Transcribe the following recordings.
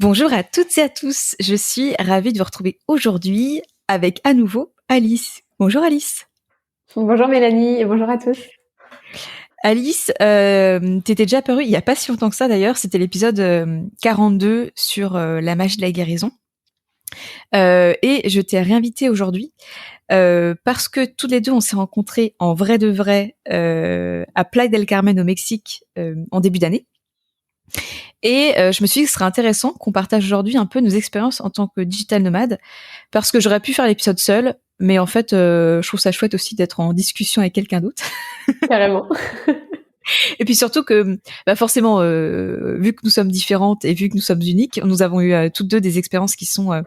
Bonjour à toutes et à tous, je suis ravie de vous retrouver aujourd'hui avec à nouveau Alice. Bonjour Alice. Bonjour Mélanie et bonjour à tous. Alice, t'étais déjà apparue il n'y a pas si longtemps que ça d'ailleurs, c'était l'épisode 42 sur la magie de la guérison. Et je t'ai réinvitée aujourd'hui parce que toutes les deux on s'est rencontrées en vrai de vrai à Playa del Carmen au Mexique en début d'année. Et je me suis dit que ce serait intéressant qu'on partage aujourd'hui un peu nos expériences en tant que digital nomade, parce que j'aurais pu faire l'épisode seul, mais en fait, je trouve ça chouette aussi d'être en discussion avec quelqu'un d'autre. Carrément. Et puis surtout que, bah forcément, vu que nous sommes différentes et vu que nous sommes uniques, nous avons eu toutes deux des expériences qui sont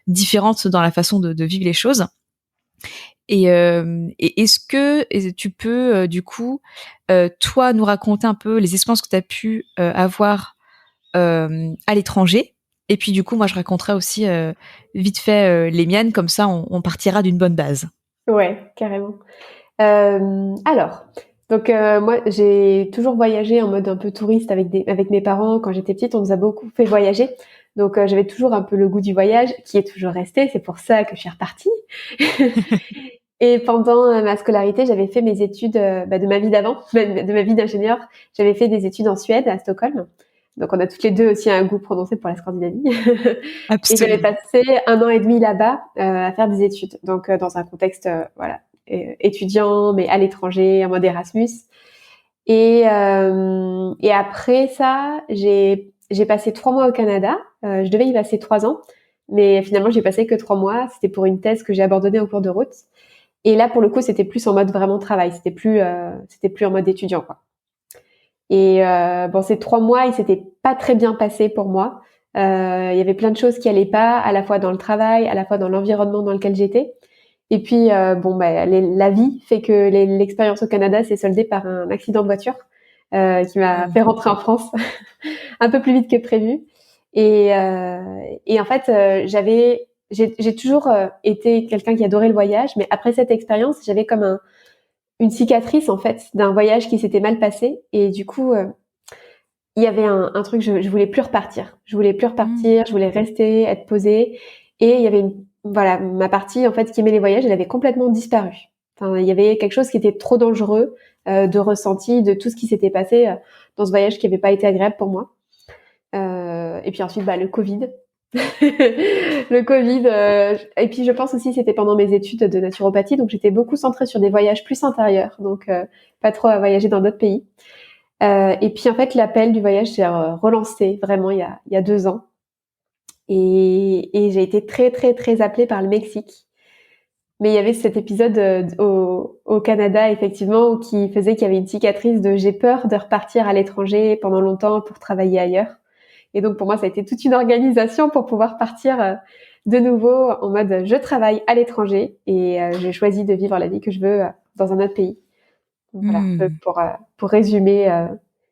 différentes dans la façon de vivre les choses. Et est-ce que tu peux, du coup, toi, nous raconter un peu les expériences que tu as pu avoir à l'étranger. Et puis du coup, moi, je raconterai aussi vite fait les miennes, comme ça, on partira d'une bonne base. Ouais, carrément. Alors, moi j'ai toujours voyagé en mode un peu touriste avec mes parents. Quand j'étais petite, on nous a beaucoup fait voyager. Donc j'avais toujours un peu le goût du voyage qui est toujours resté. C'est pour ça que je suis repartie. Et pendant ma scolarité, j'avais fait mes études de ma vie d'avant, de ma vie d'ingénieur. J'avais fait des études en Suède, à Stockholm. Donc on a toutes les deux aussi un goût prononcé pour la Scandinavie. Et j'avais Absolument. passé 1 an et demi là-bas à faire des études. Donc dans un contexte voilà étudiant, mais à l'étranger, en mode Erasmus. Et après ça, j'ai passé 3 mois au Canada. Je devais y passer 3 ans, mais finalement j'ai passé que 3 mois. C'était pour une thèse que j'ai abandonnée en cours de route. Et là, pour le coup, c'était plus en mode vraiment travail. C'était plus en mode étudiant, quoi. Et bon, ces 3 mois, ils s'étaient pas très bien passés pour moi. Il y avait plein de choses qui allaient pas, à la fois dans le travail, à la fois dans l'environnement dans lequel j'étais. Et puis, la vie fait que l'expérience au Canada s'est soldée par un accident de voiture qui m'a Wow. fait rentrer en France un peu plus vite que prévu. Et en fait, j'ai toujours été quelqu'un qui adorait le voyage, mais après cette expérience, j'avais comme une cicatrice en fait d'un voyage qui s'était mal passé. Et du coup, il y avait un truc, je voulais plus repartir. Je voulais plus Mm. repartir, je voulais rester, être posée. Et il y avait voilà, ma partie en fait qui aimait les voyages, elle avait complètement disparu. Enfin, il y avait quelque chose qui était trop dangereux de ressenti, de tout ce qui s'était passé dans ce voyage qui n'avait pas été agréable pour moi. Et puis ensuite, le Covid. Le Covid. Et puis je pense aussi c'était pendant mes études de naturopathie, donc j'étais beaucoup centrée sur des voyages plus intérieurs, donc pas trop à voyager dans d'autres pays. Et puis en fait, l'appel du voyage s'est relancé vraiment il y a 2 ans. Et j'ai été très très très appelée par le Mexique. Mais il y avait cet épisode au Canada, effectivement, qui faisait qu'il y avait une cicatrice de j'ai peur de repartir à l'étranger pendant longtemps pour travailler ailleurs. Et donc pour moi, ça a été toute une organisation pour pouvoir partir de nouveau en mode je travaille à l'étranger et j'ai choisi de vivre la vie que je veux dans un autre pays. Donc voilà, Mm. pour résumer,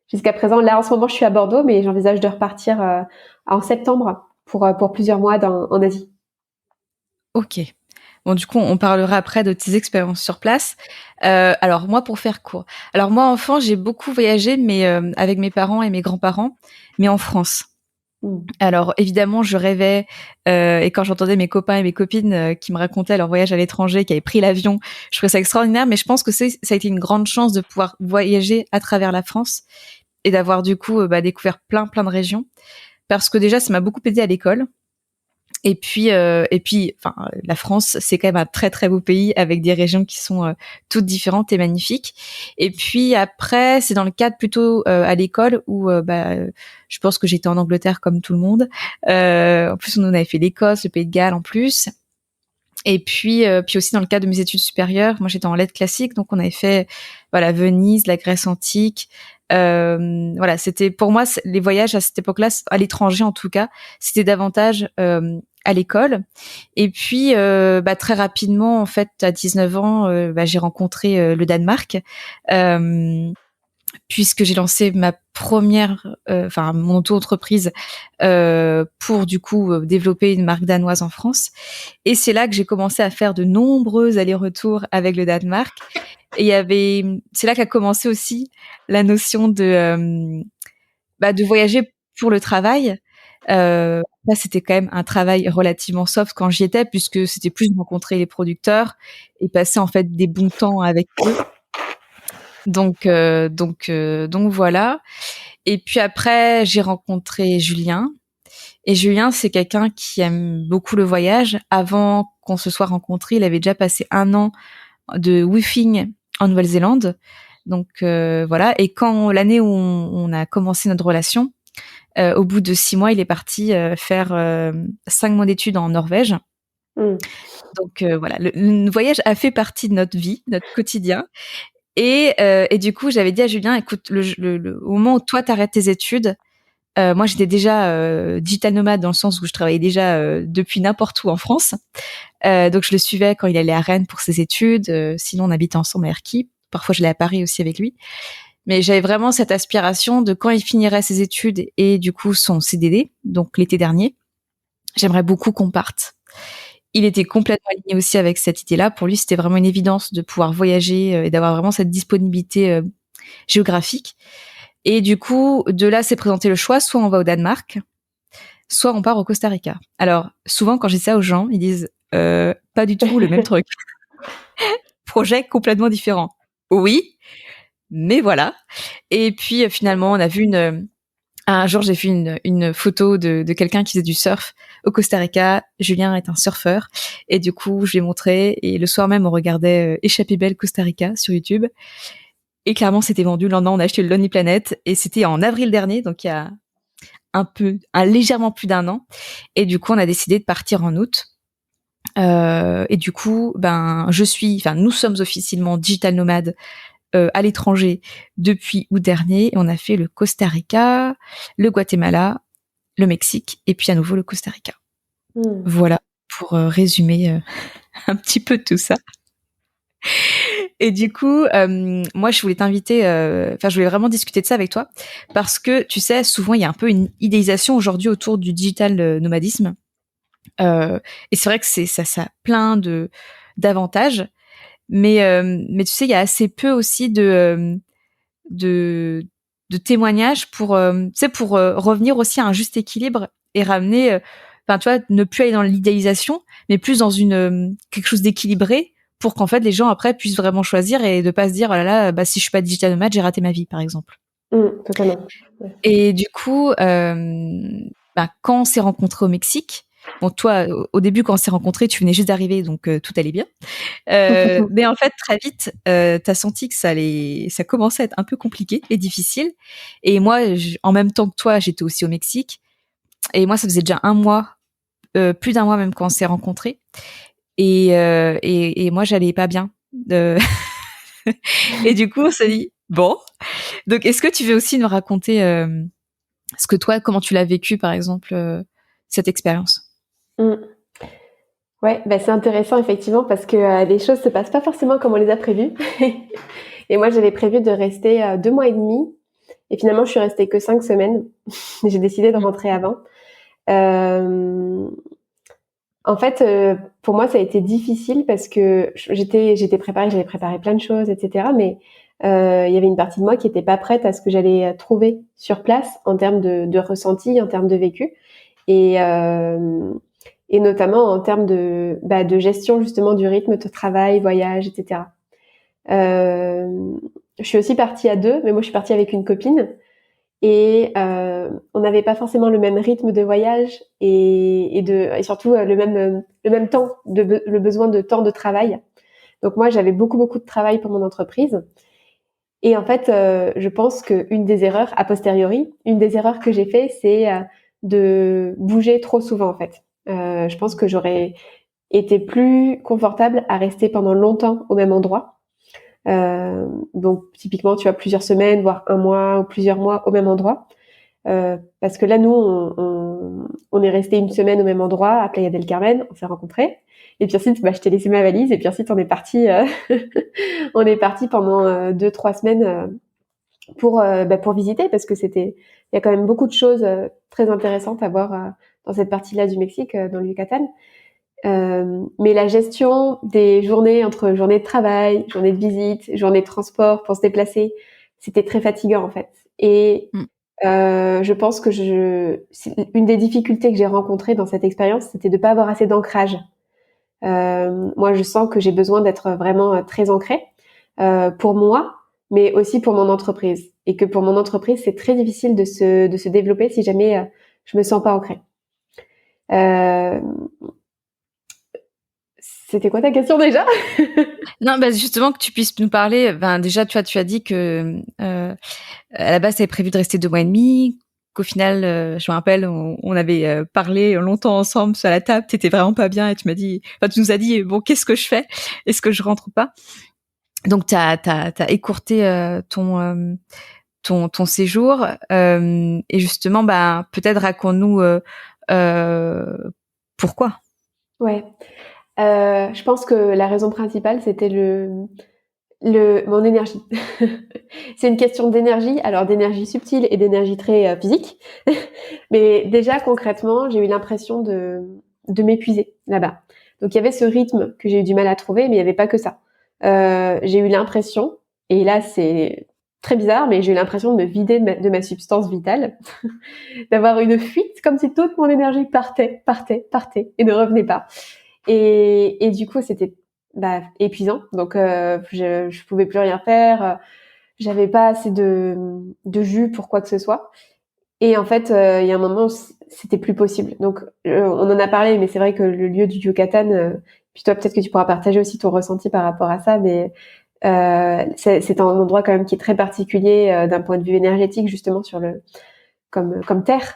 jusqu'à présent, là en ce moment je suis à Bordeaux, mais j'envisage de repartir en septembre pour plusieurs mois en Asie. Ok. Bon, du coup, on parlera après de tes expériences sur place. Alors moi, pour faire court. Alors moi, enfant, j'ai beaucoup voyagé, mais avec mes parents et mes grands-parents, mais en France. Mm. Alors évidemment, je rêvais et quand j'entendais mes copains et mes copines qui me racontaient leur voyage à l'étranger, qui avaient pris l'avion, je trouvais ça extraordinaire. Mais je pense que ça a été une grande chance de pouvoir voyager à travers la France et d'avoir du coup découvert plein de régions. Parce que déjà, ça m'a beaucoup aidé à l'école. Enfin, la France, c'est quand même un très beau pays avec des régions qui sont toutes différentes et magnifiques. Et puis après, c'est dans le cadre plutôt à l'école où je pense que j'étais en Angleterre comme tout le monde. En plus, on en avait fait l'Écosse, le Pays de Galles en plus. Et puis aussi dans le cadre de mes études supérieures, moi j'étais en lettres classiques, donc on avait fait voilà Venise, la Grèce antique. Voilà, c'était pour moi les voyages à cette époque-là, à l'étranger en tout cas, c'était davantage à l'école. Et puis très rapidement, en fait, à 19 ans, j'ai rencontré le Danemark. Euh, Puisque j'ai lancé ma première, mon auto-entreprise pour du coup développer une marque danoise en France. Et c'est là que j'ai commencé à faire de nombreux allers-retours avec le Danemark. Et c'est là qu'a commencé aussi la notion de voyager pour le travail. Là, c'était quand même un travail relativement soft quand j'y étais, puisque c'était plus de rencontrer les producteurs et passer en fait des bons temps avec eux. Donc voilà. Et puis après, j'ai rencontré Julien. Et Julien, c'est quelqu'un qui aime beaucoup le voyage. Avant qu'on se soit rencontrés, il avait déjà passé 1 an de woofing en Nouvelle-Zélande. Donc voilà. Et quand l'année où on a commencé notre relation, au bout de 6 mois, il est parti faire 5 mois d'études en Norvège. Mm. Donc voilà, le voyage a fait partie de notre vie, notre quotidien. Et du coup, j'avais dit à Julien, écoute, au moment où toi t'arrêtes tes études, moi j'étais déjà digital nomade dans le sens où je travaillais déjà depuis n'importe où en France. Donc je le suivais quand il allait à Rennes pour ses études. Sinon, on habitait ensemble à Erquy. Parfois, je l'ai à Paris aussi avec lui. Mais j'avais vraiment cette aspiration de quand il finirait ses études et du coup son CDD, donc l'été dernier, j'aimerais beaucoup qu'on parte. Il était complètement aligné aussi avec cette idée-là. Pour lui, c'était vraiment une évidence de pouvoir voyager et d'avoir vraiment cette disponibilité géographique. Et du coup, de là, s'est présenté le choix, soit on va au Danemark, soit on part au Costa Rica. Alors, souvent, quand je dis ça aux gens, ils disent pas du tout le même truc. Projet complètement différent. Oui, mais voilà. Et puis, finalement, on a vu un jour, j'ai fait une photo de quelqu'un qui faisait du surf au Costa Rica. Julien est un surfeur. Et du coup, je lui ai montré. Et le soir même, on regardait Échappée belle Costa Rica sur YouTube. Et clairement, c'était vendu. Le lendemain, on a acheté le Lonely Planet. Et c'était en avril dernier, donc il y a légèrement plus d'1 an. Et du coup, on a décidé de partir en août. Et du coup, nous sommes officiellement digital nomades à l'étranger depuis août dernier. Et on a fait le Costa Rica, le Guatemala, le Mexique et puis à nouveau le Costa Rica. Voilà pour résumer un petit peu tout ça. Et du coup, moi, je voulais t'inviter, je voulais vraiment discuter de ça avec toi parce que tu sais, souvent il y a un peu une idéalisation aujourd'hui autour du digital nomadisme. Et c'est vrai que ça a plein d'avantages, mais tu sais, il y a assez peu aussi de témoignages pour tu sais pour revenir aussi à un juste équilibre et ramener tu vois, ne plus aller dans l'idéalisation mais plus dans une quelque chose d'équilibré pour qu'en fait les gens après puissent vraiment choisir et de pas se dire oh là là si je suis pas digital nomade j'ai raté ma vie par exemple. Totalement. Ouais. Et du coup quand on s'est rencontrés au Mexique, bon toi au début quand on s'est rencontrés tu venais juste d'arriver donc tout allait bien. Mais en fait, très vite, t'as senti que ça commençait à être un peu compliqué et difficile. Et moi, en même temps que toi, j'étais aussi au Mexique. Et moi, ça faisait déjà 1 mois, plus d'1 mois même quand on s'est rencontrés. Et moi, j'allais pas bien. Et du coup, on s'est dit, bon. Donc, est-ce que tu veux aussi nous raconter ce que toi, comment tu l'as vécu, par exemple, cette expérience? Mm. Ouais, c'est intéressant effectivement parce que les choses se passent pas forcément comme on les a prévues. Et moi, j'avais prévu de rester 2 mois et demi. Et finalement, je suis restée que 5 semaines. J'ai décidé de rentrer avant. En fait, pour moi, ça a été difficile parce que j'étais préparée, j'avais préparé plein de choses, etc. Mais il y avait une partie de moi qui était pas prête à ce que j'allais trouver sur place en termes de ressenti, en termes de vécu. Et, et notamment en termes de gestion justement du rythme de travail, voyage, etc. Je suis aussi partie à 2, mais moi je suis partie avec une copine et on n'avait pas forcément le même rythme de voyage et surtout le même temps, le besoin de temps de travail. Donc moi j'avais beaucoup de travail pour mon entreprise. Et en fait, je pense qu'une des erreurs, a posteriori, une des erreurs que j'ai fait, c'est de bouger trop souvent en fait. Je pense que j'aurais été plus confortable à rester pendant longtemps au même endroit. Donc typiquement, tu as plusieurs semaines, voire 1 mois ou plusieurs mois au même endroit. Parce que là, nous, on est resté 1 semaine au même endroit, à Playa del Carmen, on s'est rencontrés. Et puis ensuite, je t'ai laissé ma valise, et puis ensuite, on est parti, on est parti pendant 2-3 semaines pour visiter, parce que il y a quand même beaucoup de choses très intéressantes à voir dans cette partie-là du Mexique, dans le Yucatan. Mais la gestion des journées entre journées de travail, journées de visite, journées de transport pour se déplacer, c'était très fatigant en fait. Et Je pense que une des difficultés que j'ai rencontrées dans cette expérience, c'était de pas avoir assez d'ancrage. Moi, je sens que j'ai besoin d'être vraiment très ancrée pour moi, mais aussi pour mon entreprise. Et que pour mon entreprise, c'est très difficile de se développer si jamais je me sens pas ancrée. Euh, C'était quoi ta question déjà? Non, bah justement que tu puisses nous parler. Ben déjà, tu as dit que à la base, tu avais prévu de rester 2 mois et demi. Qu'au final, je me rappelle, on avait parlé longtemps ensemble sur la table. T'étais vraiment pas bien et tu m'as dit, enfin, tu nous as dit, bon, qu'est-ce que je fais? Est-ce que je rentre ou pas? Donc, t'as écourté ton séjour. Et justement, bah, peut-être raconte-nous euh, pourquoi. Ouais. Je pense que la raison principale, c'était mon énergie. C'est une question d'énergie, alors d'énergie subtile et d'énergie très physique. Mais déjà, concrètement, j'ai eu l'impression de m'épuiser là-bas. Donc, il y avait ce rythme que j'ai eu du mal à trouver, mais il n'y avait pas que ça. J'ai eu l'impression, et là, c'est très bizarre, mais j'ai eu l'impression de me vider de ma substance vitale, d'avoir une fuite, comme si toute mon énergie partait, et ne revenait pas. Et du coup, c'était épuisant. Donc, je pouvais plus rien faire. J'avais pas assez de jus pour quoi que ce soit. Et en fait, il y a un moment, c'était plus possible. Donc, on en a parlé, mais c'est vrai que le lieu du Yucatan, puis toi, peut-être que tu pourras partager aussi ton ressenti par rapport à ça, mais c'est un endroit quand même qui est très particulier d'un point de vue énergétique, justement sur le comme terre.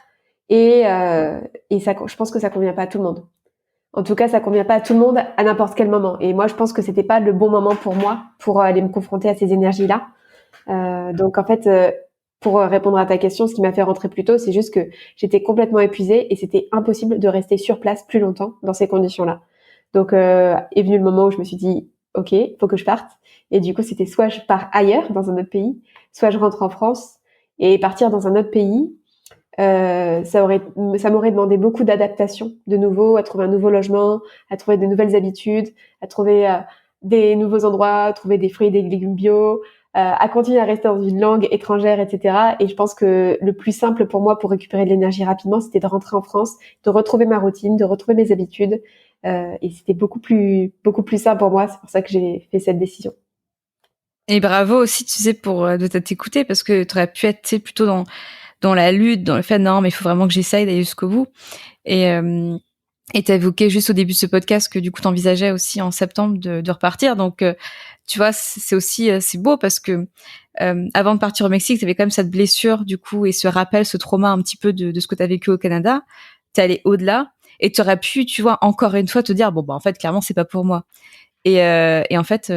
Et ça, je pense que ça convient pas à tout le monde. En tout cas, ça convient pas à tout le monde à n'importe quel moment. Et moi, je pense que c'était pas le bon moment pour moi pour aller me confronter à ces énergies-là. Donc, en fait, pour répondre à ta question, ce qui m'a fait rentrer plus tôt, c'est juste que j'étais complètement épuisée et c'était impossible de rester sur place plus longtemps dans ces conditions-là. Donc, est venu le moment où je me suis dit, OK, faut que je parte. Et du coup, c'était soit je pars ailleurs, dans un autre pays, soit je rentre en France. Et partir dans un autre pays, ça m'aurait demandé beaucoup d'adaptation, de nouveau, à trouver un nouveau logement, à trouver de nouvelles habitudes, à trouver des nouveaux endroits, à trouver des fruits et des légumes bio, à continuer à rester dans une langue étrangère, etc. Et je pense que le plus simple pour moi pour récupérer de l'énergie rapidement, c'était de rentrer en France, de retrouver ma routine, de retrouver mes habitudes. Et c'était beaucoup plus simple pour moi. C'est pour ça que j'ai fait cette décision. Et bravo aussi, tu sais, pour de t'écouter parce que tu aurais pu être, tu sais, plutôt dans la lutte, dans le fait non, mais il faut vraiment que j'essaye d'aller jusqu'au bout. Et et t'as évoqué juste au début de ce podcast que du coup t'envisageais aussi en septembre de repartir. Donc tu vois, c'est aussi c'est beau parce que avant de partir au Mexique, t'avais quand même cette blessure du coup et ce rappel, ce trauma un petit peu de ce que t'as vécu au Canada. T'es allé au-delà et t'aurais pu, tu vois, encore une fois te dire bon bah en fait clairement c'est pas pour moi. Et en fait,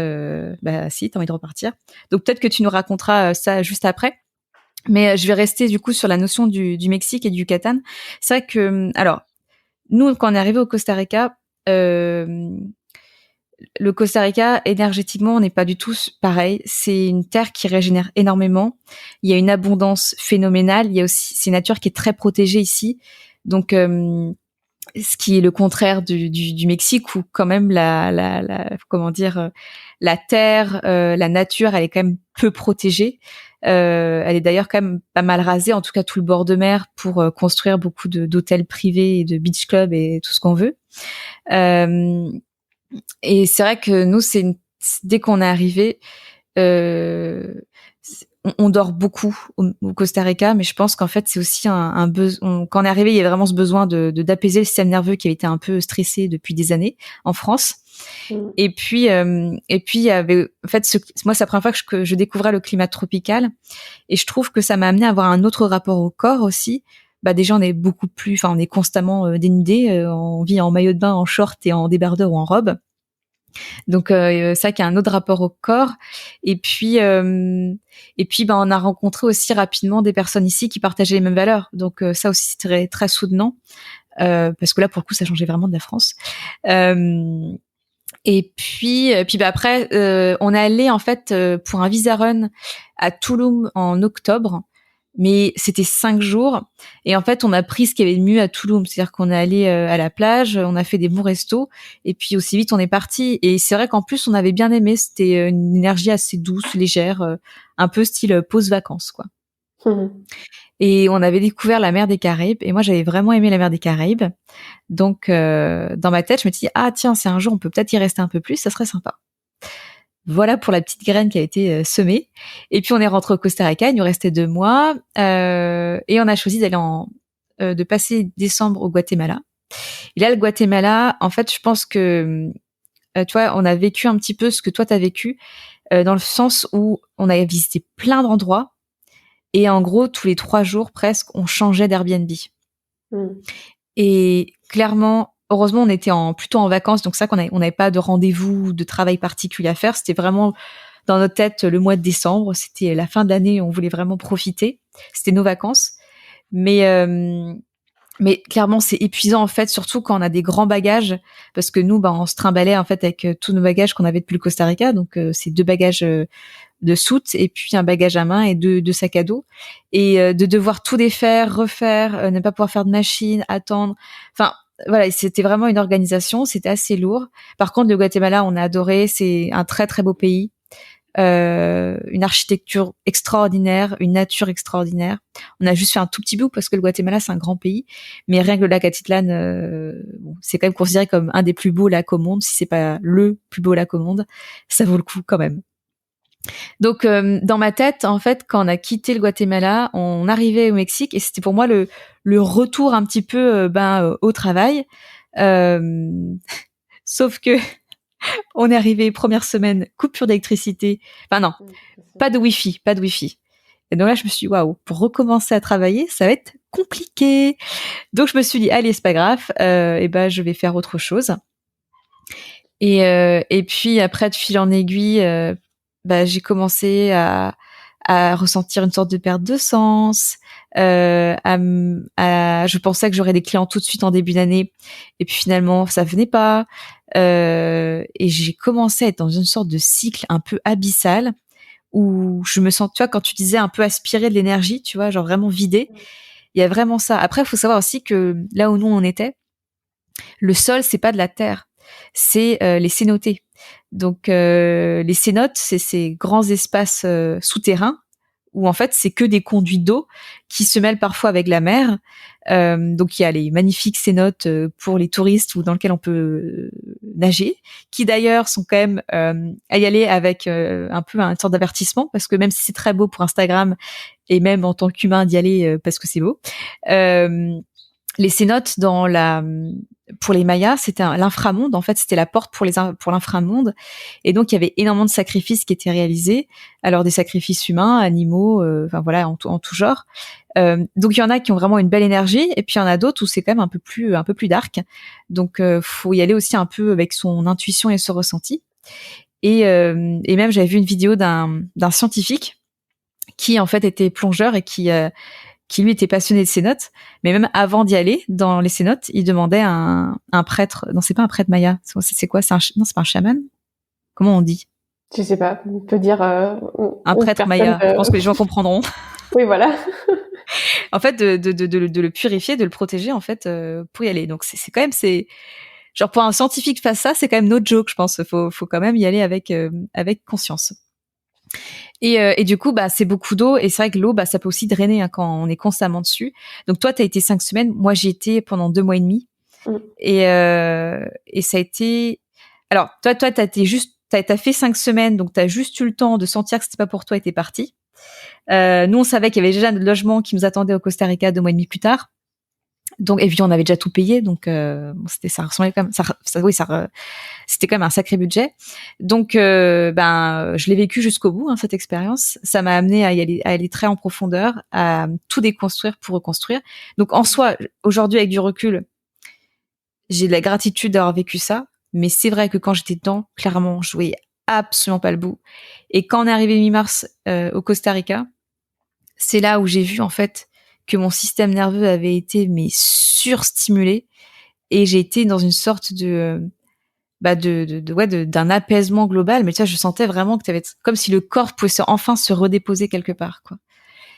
bah si, t'as envie de repartir. Donc peut-être que tu nous raconteras ça juste après. Mais je vais rester du coup sur la notion du Mexique et du Yucatan. C'est vrai que, alors, nous, quand on est arrivé au Costa Rica, le Costa Rica, énergétiquement, on n'est pas du tout pareil. C'est une terre qui régénère énormément. Il y a une abondance phénoménale. Il y a aussi, c'est une nature qui est très protégée ici. Donc, ce qui est le contraire du Mexique où quand même comment dire la terre, la nature, elle est quand même peu protégée. Elle est d'ailleurs quand même pas mal rasée, en tout cas tout le bord de mer pour construire beaucoup d'hôtels privés et de beach clubs et tout ce qu'on veut. Euh, et c'est vrai que nous, dès qu'on est arrivé, euh, on dort beaucoup au Costa Rica, mais je pense qu'en fait c'est aussi un besoin. Quand on est arrivé, il y avait vraiment ce besoin d'apaiser le système nerveux qui avait été un peu stressé depuis des années en France. Mm. Et puis il y avait en fait moi c'est la première fois que je découvrais le climat tropical et je trouve que ça m'a amené à avoir un autre rapport au corps aussi. Bah déjà on est beaucoup plus, enfin on est constamment dénudé, on vit en maillot de bain, en short et en débardeur ou en robe. Donc ça qui a un autre rapport au corps. Et puis bah on a rencontré aussi rapidement des personnes ici qui partageaient les mêmes valeurs. Donc ça aussi c'est très très soutenant parce que là pour le coup ça changeait vraiment de la France. Euh, et puis bah après on est allé en fait pour un visa run à Tulum en octobre. Mais c'était 5 jours et en fait on a pris ce qu'il y avait de mieux à Tulum, c'est-à-dire qu'on est allé à la plage, on a fait des bons restos et puis aussi vite on est parti. Et c'est vrai qu'en plus on avait bien aimé, c'était une énergie assez douce, légère, un peu style pause vacances quoi. Mhm. Et on avait découvert la mer des Caraïbes. Et moi, j'avais vraiment aimé la mer des Caraïbes. Donc, dans ma tête, je me suis dit, ah tiens, si un jour on peut peut-être y rester un peu plus, ça serait sympa. Voilà pour la petite graine qui a été semée. Et puis on est rentré au Costa Rica, il nous restait 2 mois, et on a choisi de passer décembre au Guatemala. Et là, le Guatemala, en fait, je pense que, tu vois, on a vécu un petit peu ce que toi t'as vécu, dans le sens où on a visité plein d'endroits, et en gros, tous les 3 jours presque, on changeait d'Airbnb. Mhm. Et clairement, heureusement, on était plutôt en vacances, donc c'est ça on n'avait pas de rendez-vous, de travail particulier à faire. C'était vraiment dans notre tête le mois de décembre. C'était la fin de l'année, on voulait vraiment profiter. C'était nos vacances. Mais, euh, mais clairement, c'est épuisant en fait, surtout quand on a des grands bagages, parce que nous, bah, on se trimballait en fait avec tous nos bagages qu'on avait depuis le Costa Rica. Donc, c'est 2 bagages de soute et puis un bagage à main et deux sacs à dos, et de devoir tout défaire, refaire, ne pas pouvoir faire de machine, attendre. Enfin, voilà, c'était vraiment une organisation, c'était assez lourd. Par contre, le Guatemala, on a adoré, c'est un très très beau pays, une architecture extraordinaire, une nature extraordinaire. On a juste fait un tout petit bout parce que le Guatemala c'est un grand pays, mais rien que le lac Atitlan, bon, c'est quand même considéré comme un des plus beaux lacs au monde, si c'est pas le plus beau lac au monde, ça vaut le coup quand même. Donc, dans ma tête, en fait, quand on a quitté le Guatemala, on arrivait au Mexique et c'était pour moi le retour un petit peu au travail. Euh, Sauf que on est arrivé première semaine, coupure d'électricité. Enfin non, Mhm. C'est sûr. pas de wifi, pas de wifi. Et donc là, je me suis dit, waouh, pour recommencer à travailler, ça va être compliqué. Donc je me suis dit, allez, c'est pas grave, et ben je vais faire autre chose. Et puis après, de fil en aiguille, j'ai commencé à ressentir une sorte de perte de sens. Je pensais que j'aurais des clients tout de suite en début d'année, et puis finalement, ça venait pas. Et j'ai commencé à être dans une sorte de cycle un peu abyssal où je me sens, tu vois, quand tu disais un peu aspirer de l'énergie, tu vois, genre vraiment vidé. Il y a vraiment ça. Après, il faut savoir aussi que là où nous on était, le sol, c'est pas de la terre, c'est les cénotes. Donc les cénotes, c'est ces grands espaces souterrains où en fait c'est que des conduits d'eau qui se mêlent parfois avec la mer. Donc il y a les magnifiques cénotes pour les touristes ou dans lesquels on peut nager, qui d'ailleurs sont quand même à y aller avec un peu un sorte d'avertissement, parce que même si c'est très beau pour Instagram et même en tant qu'humain d'y aller parce que c'est beau, euh, les cénotes pour les Mayas, c'était l'inframonde. En fait, c'était la porte pour l'inframonde. Et donc, il y avait énormément de sacrifices qui étaient réalisés. Alors, des sacrifices humains, animaux, enfin voilà, en tout genre. Donc, il y en a qui ont vraiment une belle énergie, et puis il y en a d'autres où c'est quand même un peu plus dark. Donc, faut y aller aussi un peu avec son intuition et son ressenti. Et même, j'avais vu une vidéo d'un scientifique qui en fait était plongeur et qui lui était passionné de ces notes, mais même avant d'y aller dans les cénotes, il demandait à un prêtre. Non, c'est pas un prêtre maya. C'est quoi? Non, c'est pas un chaman. Comment on dit? Je sais pas, on peut dire Un une prêtre personne. maya. Je pense que les gens comprendront. Oui, voilà. En fait, de le purifier, de le protéger, en fait, pour y aller. Donc c'est quand même genre pour un scientifique face ça, c'est quand même no joke, je pense. Faut quand même y aller avec conscience. Et du coup, c'est beaucoup d'eau. Et c'est vrai que l'eau, ça peut aussi drainer hein, quand on est constamment dessus. Donc toi, t'as été 5 semaines. Moi, j'y étais pendant 2 mois et demi. Mm. Et ça a été. Alors, toi, t'as fait 5 semaines, donc t'as juste eu le temps de sentir que c'était pas pour toi et t'es parti. Nous, on savait qu'il y avait déjà un logement qui nous attendait au Costa Rica 2 mois et demi plus tard. Donc, et puis on avait déjà tout payé, donc ça ressemblait quand même, c'était quand même un sacré budget. Donc, je l'ai vécu jusqu'au bout hein, cette expérience. Ça m'a amené à aller très en profondeur, à tout déconstruire pour reconstruire. Donc, en soi, aujourd'hui avec du recul, j'ai de la gratitude d'avoir vécu ça. Mais c'est vrai que quand j'étais dedans, clairement, je voyais absolument pas le bout. Et quand on est arrivé mi-mars au Costa Rica, c'est là où j'ai vu en fait que mon système nerveux avait été surstimulé, et j'ai été dans une sorte d'un apaisement global. Mais tu vois, je sentais vraiment que t'avais comme si le corps pouvait enfin se redéposer quelque part, quoi.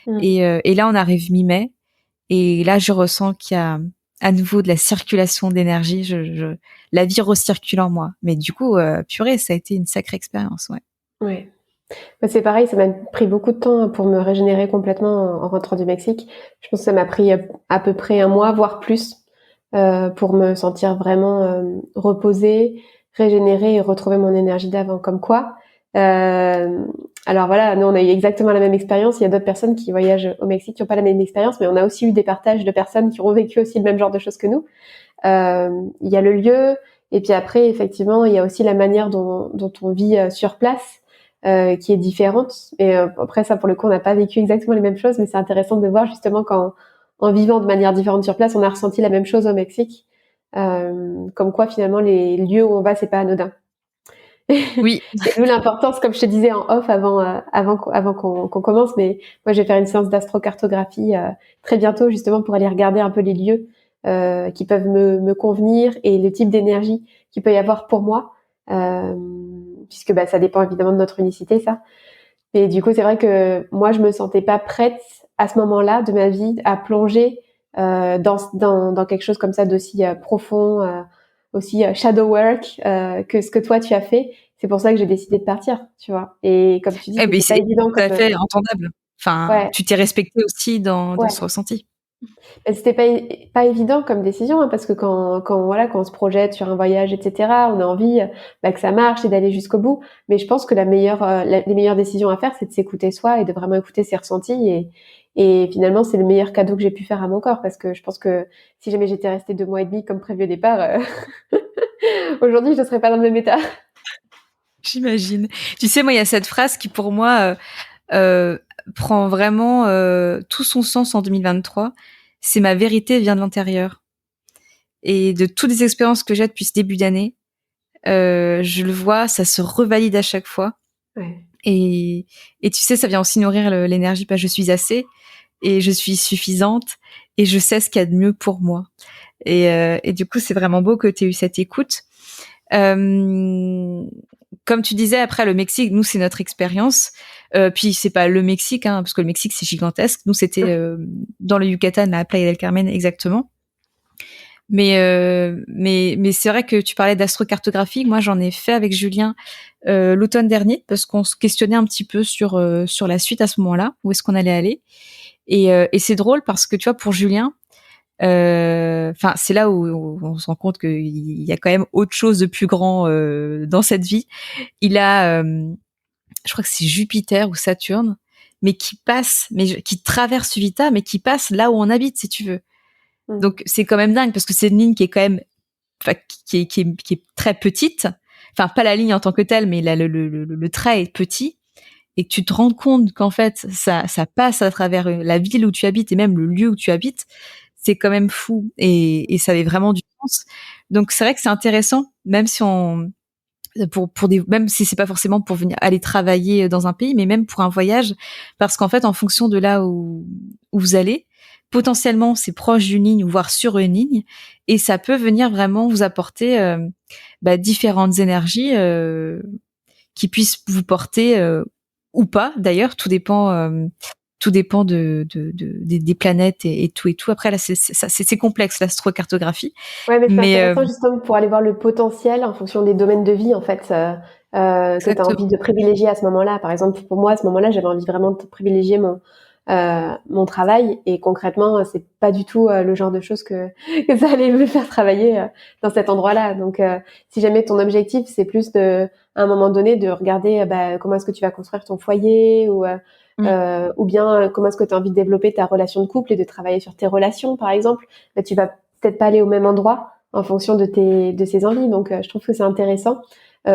Mm. Et là, on arrive mi-mai, et là, je ressens qu'il y a à nouveau de la circulation d'énergie. La vie recircule en moi. Mais du coup, purée, ça a été une sacrée expérience, ouais. Ouais. C'est pareil, ça m'a pris beaucoup de temps pour me régénérer complètement en rentrant du Mexique. Je pense que ça m'a pris à peu près un mois, voire plus, pour me sentir vraiment reposée, régénérée et retrouver mon énergie d'avant. Comme quoi, alors voilà, nous on a eu exactement la même expérience. Il y a d'autres personnes qui voyagent au Mexique qui n'ont pas la même expérience, mais on a aussi eu des partages de personnes qui ont vécu aussi le même genre de choses que nous. Il y a le lieu, et puis après, effectivement, il y a aussi la manière dont on vit sur place, qui est différente. Et après, ça, pour le coup, on n'a pas vécu exactement les mêmes choses, mais c'est intéressant de voir justement qu'en en vivant de manière différente sur place, on a ressenti la même chose au Mexique. Comme quoi, finalement, les lieux où on va, c'est pas anodin. Oui. Et d'où l'importance, comme je te disais en off avant qu'on commence, mais moi je vais faire une séance d'astrocartographie très bientôt justement pour aller regarder un peu les lieux qui peuvent me convenir et le type d'énergie qu'il peut y avoir pour moi, puisque ça dépend évidemment de notre unicité ça. Et du coup c'est vrai que moi je me sentais pas prête à ce moment-là de ma vie à plonger dans quelque chose comme ça d'aussi profond, aussi shadow work que ce que toi tu as fait. C'est pour ça que j'ai décidé de partir, tu vois. Et comme tu dis, Eh ben, c'était pas c'est évident tout comme à fait entendable. Enfin, ouais, tu t'es respecté aussi dans ce ouais. ressenti. Et c'était pas évident comme décision hein, parce que quand on se projette sur un voyage, etc., on a envie que ça marche et d'aller jusqu'au bout. Mais je pense que les meilleures décisions à faire, c'est de s'écouter soi et de vraiment écouter ses ressentis. Et finalement, c'est le meilleur cadeau que j'ai pu faire à mon corps parce que je pense que si jamais j'étais restée 2 mois et demi comme prévu au départ, aujourd'hui, je ne serais pas dans le même état. J'imagine. Tu sais, moi, il y a cette phrase qui, pour moi, euh, prend vraiment tout son sens en 2023. C'est ma vérité vient de l'intérieur. Et de toutes les expériences que j'ai depuis ce début d'année, je le vois, ça se revalide à chaque fois. Ouais. Et, et tu sais, ça vient aussi nourrir l'énergie. Pas je suis assez et je suis suffisante et je sais ce qu'il y a de mieux pour moi. Et du coup, c'est vraiment beau que tu aies eu cette écoute. Euh, Comme tu disais, après le Mexique, nous c'est notre expérience. Puis c'est pas le Mexique, hein, parce que le Mexique c'est gigantesque. Nous c'était dans le Yucatan, à Playa del Carmen exactement. Mais c'est vrai que tu parlais d'astrocartographie. Moi j'en ai fait avec Julien l'automne dernier parce qu'on se questionnait un petit peu sur la suite à ce moment-là, où est-ce qu'on allait aller. Et c'est drôle parce que tu vois pour Julien, enfin c'est là où on se rend compte qu'il y a quand même autre chose de plus grand dans cette vie. Il a, je crois que c'est Jupiter ou Saturne, mais qui passe, mais qui traverse Vita, mais qui passe là où on habite, si tu veux. Mm. Donc c'est quand même dingue parce que c'est une ligne qui est quand même, enfin, qui est très petite. Enfin, pas la ligne en tant que telle, mais le trait est petit. Et que tu te rends compte qu'en fait, ça passe à travers la ville où tu habites et même le lieu où tu habites, c'est quand même fou. Et ça avait vraiment du sens. Donc c'est vrai que c'est intéressant, même si on, pour des, même si c'est pas forcément pour venir aller travailler dans un pays, mais même pour un voyage, parce qu'en fait, en fonction de là où vous allez, potentiellement c'est proche d'une ligne, voire sur une ligne, et ça peut venir vraiment vous apporter différentes énergies qui puissent vous porter ou pas. D'ailleurs, tout dépend des planètes et tout et tout. Après là, c'est complexe l'astrocartographie, Ouais, mais c'est mais intéressant justement pour aller voir le potentiel en fonction des domaines de vie en fait que tu as exactement. envie de privilégier à ce moment-là. Par exemple, pour moi à ce moment-là, j'avais envie vraiment de privilégier mon travail et concrètement, c'est pas du tout le genre de choses que ça allait me faire travailler dans cet endroit-là. Donc si jamais ton objectif c'est plus de à un moment donné de regarder comment est-ce que tu vas construire ton foyer Mm. ou bien comment est-ce que tu as envie de développer ta relation de couple et de travailler sur tes relations par exemple, tu vas peut-être pas aller au même endroit en fonction de ses envies. Donc, je trouve que c'est intéressant.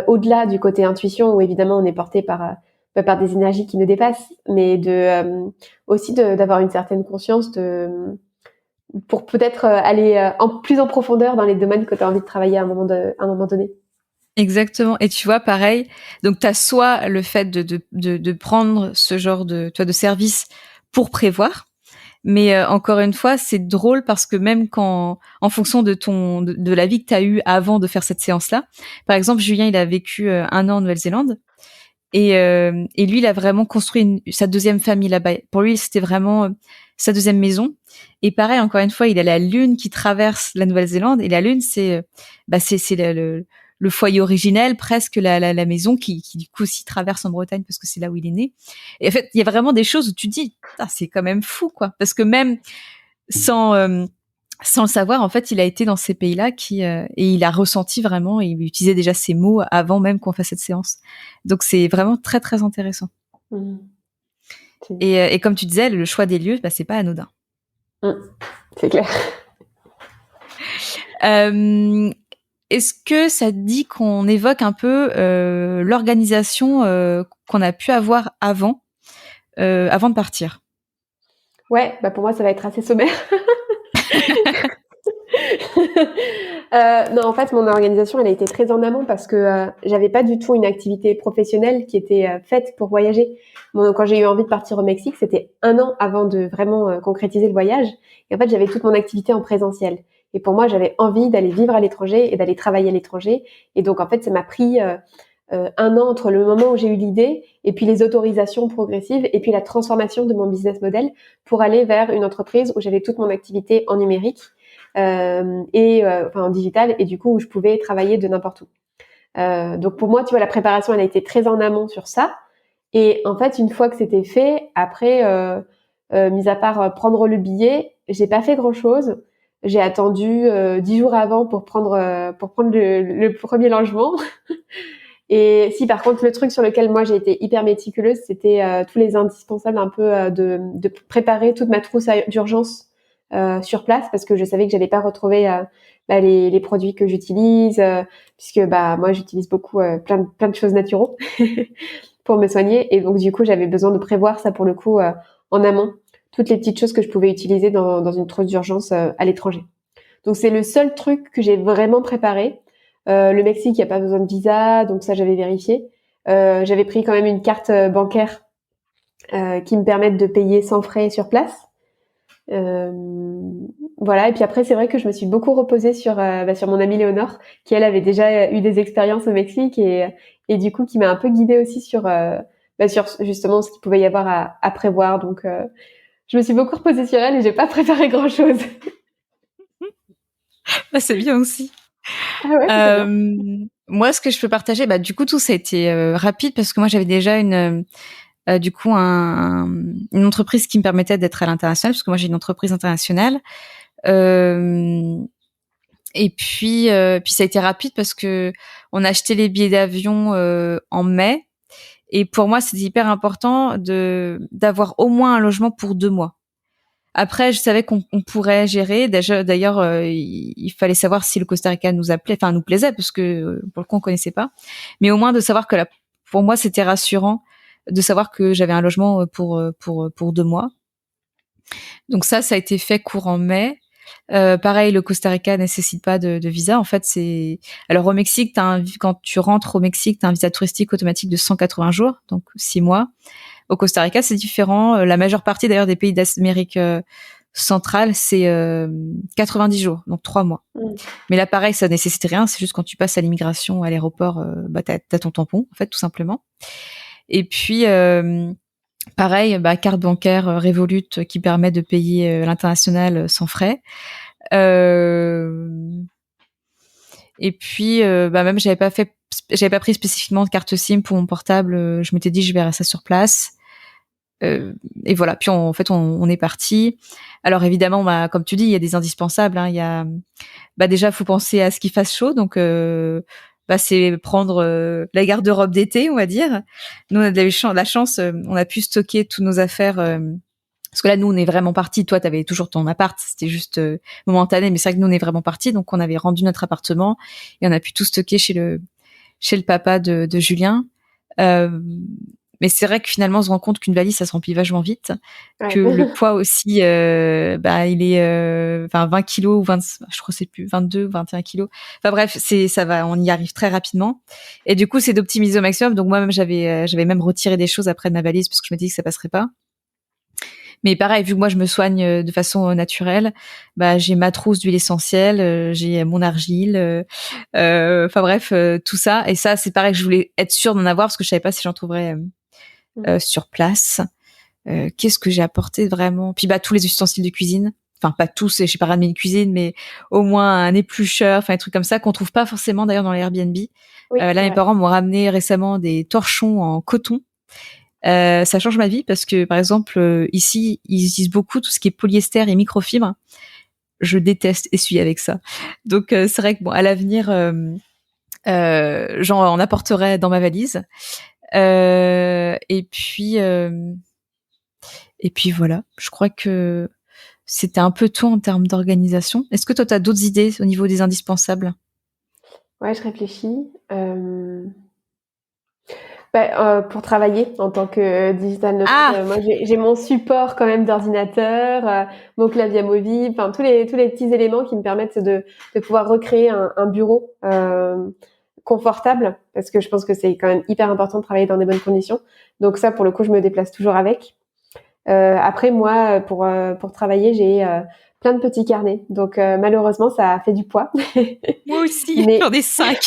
Au-delà du côté intuition, où évidemment on est porté par des énergies qui nous dépassent, mais aussi d'avoir une certaine conscience pour peut-être aller plus en profondeur dans les domaines que tu as envie de travailler à un moment donné. Exactement. Et tu vois, pareil. Donc, t'as soit le fait de prendre ce genre de service pour prévoir. Mais encore une fois, c'est drôle parce que même quand, en fonction de la vie que t'as eue avant de faire cette séance-là, par exemple, Julien, il a vécu 1 an en Nouvelle-Zélande et lui, il a vraiment construit sa deuxième famille là-bas. Pour lui, c'était vraiment sa deuxième maison. Et pareil, encore une fois, il a la lune qui traverse la Nouvelle-Zélande et la lune, c'est le foyer originel, presque la maison qui du coup aussi traverse en Bretagne parce que c'est là où il est né. Et en fait, il y a vraiment des choses où tu te dis, c'est quand même fou, quoi. Parce que même sans sans le savoir, en fait, il a été dans ces pays-là et il a ressenti vraiment, et il utilisait déjà ces mots avant même qu'on fasse cette séance. Donc c'est vraiment très très intéressant. Mmh. Et comme tu disais, le choix des lieux, c'est pas anodin. C'est clair. Est-ce que ça te dit qu'on évoque un peu l'organisation qu'on a pu avoir avant de partir? Ouais, pour moi, ça va être assez sommaire. Non, en fait, mon organisation, elle a été très en amont parce que j'avais pas du tout une activité professionnelle qui était faite pour voyager. Quand j'ai eu envie de partir au Mexique, c'était 1 an avant de vraiment concrétiser le voyage. Et en fait, j'avais toute mon activité en présentiel. Et pour moi, j'avais envie d'aller vivre à l'étranger et d'aller travailler à l'étranger. Et donc, en fait, ça m'a pris 1 an entre le moment où j'ai eu l'idée et puis les autorisations progressives et puis la transformation de mon business model pour aller vers une entreprise où j'avais toute mon activité en numérique en digital, et du coup où je pouvais travailler de n'importe où. Donc pour moi, tu vois, la préparation, elle a été très en amont sur ça. Et en fait, une fois que c'était fait, après, mis à part prendre le billet, j'ai pas fait grand chose. J'ai attendu 10 jours avant pour prendre le premier logement. Et si par contre le truc sur lequel moi j'ai été hyper méticuleuse, c'était tous les indispensables un peu de préparer toute ma trousse d'urgence sur place, parce que je savais que j'allais pas retrouver les produits que j'utilise, puisque moi j'utilise beaucoup plein de choses naturelles pour me soigner, et donc du coup j'avais besoin de prévoir ça pour le coup en amont, toutes les petites choses que je pouvais utiliser dans une trousse d'urgence à l'étranger. Donc c'est le seul truc que j'ai vraiment préparé. Le Mexique, il n'y a pas besoin de visa, donc ça j'avais vérifié. J'avais pris quand même une carte bancaire qui me permette de payer sans frais sur place. Voilà, et puis après c'est vrai que je me suis beaucoup reposée sur mon amie Léonore, qui elle avait déjà eu des expériences au Mexique, et du coup qui m'a un peu guidée aussi sur justement ce qu'il pouvait y avoir à prévoir. Donc je me suis beaucoup reposée sur elle et j'ai pas préparé grand chose. C'est bien aussi. Ah ouais, c'est bien. Moi, ce que je peux partager, du coup, tout ça a été rapide parce que moi, j'avais déjà du coup une entreprise qui me permettait d'être à l'international, parce que moi, j'ai une entreprise internationale. Et puis ça a été rapide parce que on a acheté les billets d'avion en mai. Et pour moi, c'était hyper important d'avoir au moins un logement pour 2 mois. Après, je savais qu'on pourrait gérer. D'ailleurs, il fallait savoir si le Costa Rica nous plaisait, parce que pour le coup, on connaissait pas. Mais au moins de savoir que pour moi, c'était rassurant de savoir que j'avais un logement pour 2 mois. Donc ça a été fait courant mai. Pareil, le Costa Rica nécessite pas de visa. En fait, alors au Mexique, quand tu rentres au Mexique, t'as un visa touristique automatique de 180 jours, donc 6 mois. Au Costa Rica, c'est différent. La majeure partie d'ailleurs des pays d'Amérique centrale, c'est 90 jours, donc 3 mois. Mais là, pareil, ça nécessite rien. C'est juste quand tu passes à l'immigration, à l'aéroport, t'as ton tampon, en fait, tout simplement. Et puis pareil, carte bancaire Revolut qui permet de payer l'international sans frais. Et puis même j'avais pas pris spécifiquement de carte SIM pour mon portable. Je m'étais dit je verrai ça sur place. Et voilà. Puis en fait on est parti. Alors évidemment, comme tu dis, il y a des indispensables. Il y a déjà faut penser à ce qu'il fasse chaud. Donc c'est prendre la garde-robe d'été, on va dire. Nous on a de la chance, on a pu stocker toutes nos affaires. Parce que là, nous, on est vraiment partis. Toi, t'avais toujours ton appart. C'était juste momentané. Mais c'est vrai que nous, on est vraiment partis. Donc, on avait rendu notre appartement et on a pu tout stocker chez le papa de Julien. Mais c'est vrai que finalement, on se rend compte qu'une valise, ça se remplit vachement vite. Ouais. Que le poids aussi, il est 20 kilos ou 20, je crois que c'est plus 22 ou 21 kilos. Enfin bref, ça va, on y arrive très rapidement. Et du coup, c'est d'optimiser au maximum. Donc moi-même, j'avais même retiré des choses après de ma valise parce que je me dis que ça passerait pas. Mais pareil, vu que moi je me soigne de façon naturelle, j'ai ma trousse d'huile essentielle, j'ai mon argile, enfin bref, tout ça. Et ça, c'est pareil, je voulais être sûre d'en avoir parce que je savais pas si j'en trouverais sur place. Qu'est-ce que j'ai apporté vraiment? Puis tous les ustensiles de cuisine. enfin pas tous, je sais pas ramener une cuisine, mais au moins un éplucheur, enfin des trucs comme ça qu'on trouve pas forcément d'ailleurs dans les Airbnb. Oui, Là, c'est mes vrai. parents m'ont ramené récemment des torchons en coton. Ça change ma vie parce que par exemple ici ils utilisent beaucoup tout ce qui est polyester et microfibre. Je déteste essuyer avec ça. Donc c'est vrai que bon à l'avenir j'en en apporterai dans ma valise. Et puis voilà, je crois que c'était un peu tout en termes d'organisation. Est-ce que toi, tu as d'autres idées au niveau des indispensables? Ouais, je réfléchis. Pour travailler en tant que digital nomade, Ah, moi j'ai mon support quand même d'ordinateur, mon clavier amovible, enfin tous les petits éléments qui me permettent de pouvoir recréer un bureau confortable, parce que je pense que c'est quand même hyper important de travailler dans des bonnes conditions. Donc ça, pour le coup, je me déplace toujours avec. Après, moi, pour travailler, j'ai plein de petits carnets. Donc malheureusement, ça a fait du poids. moi aussi, Mais j'en ai 5.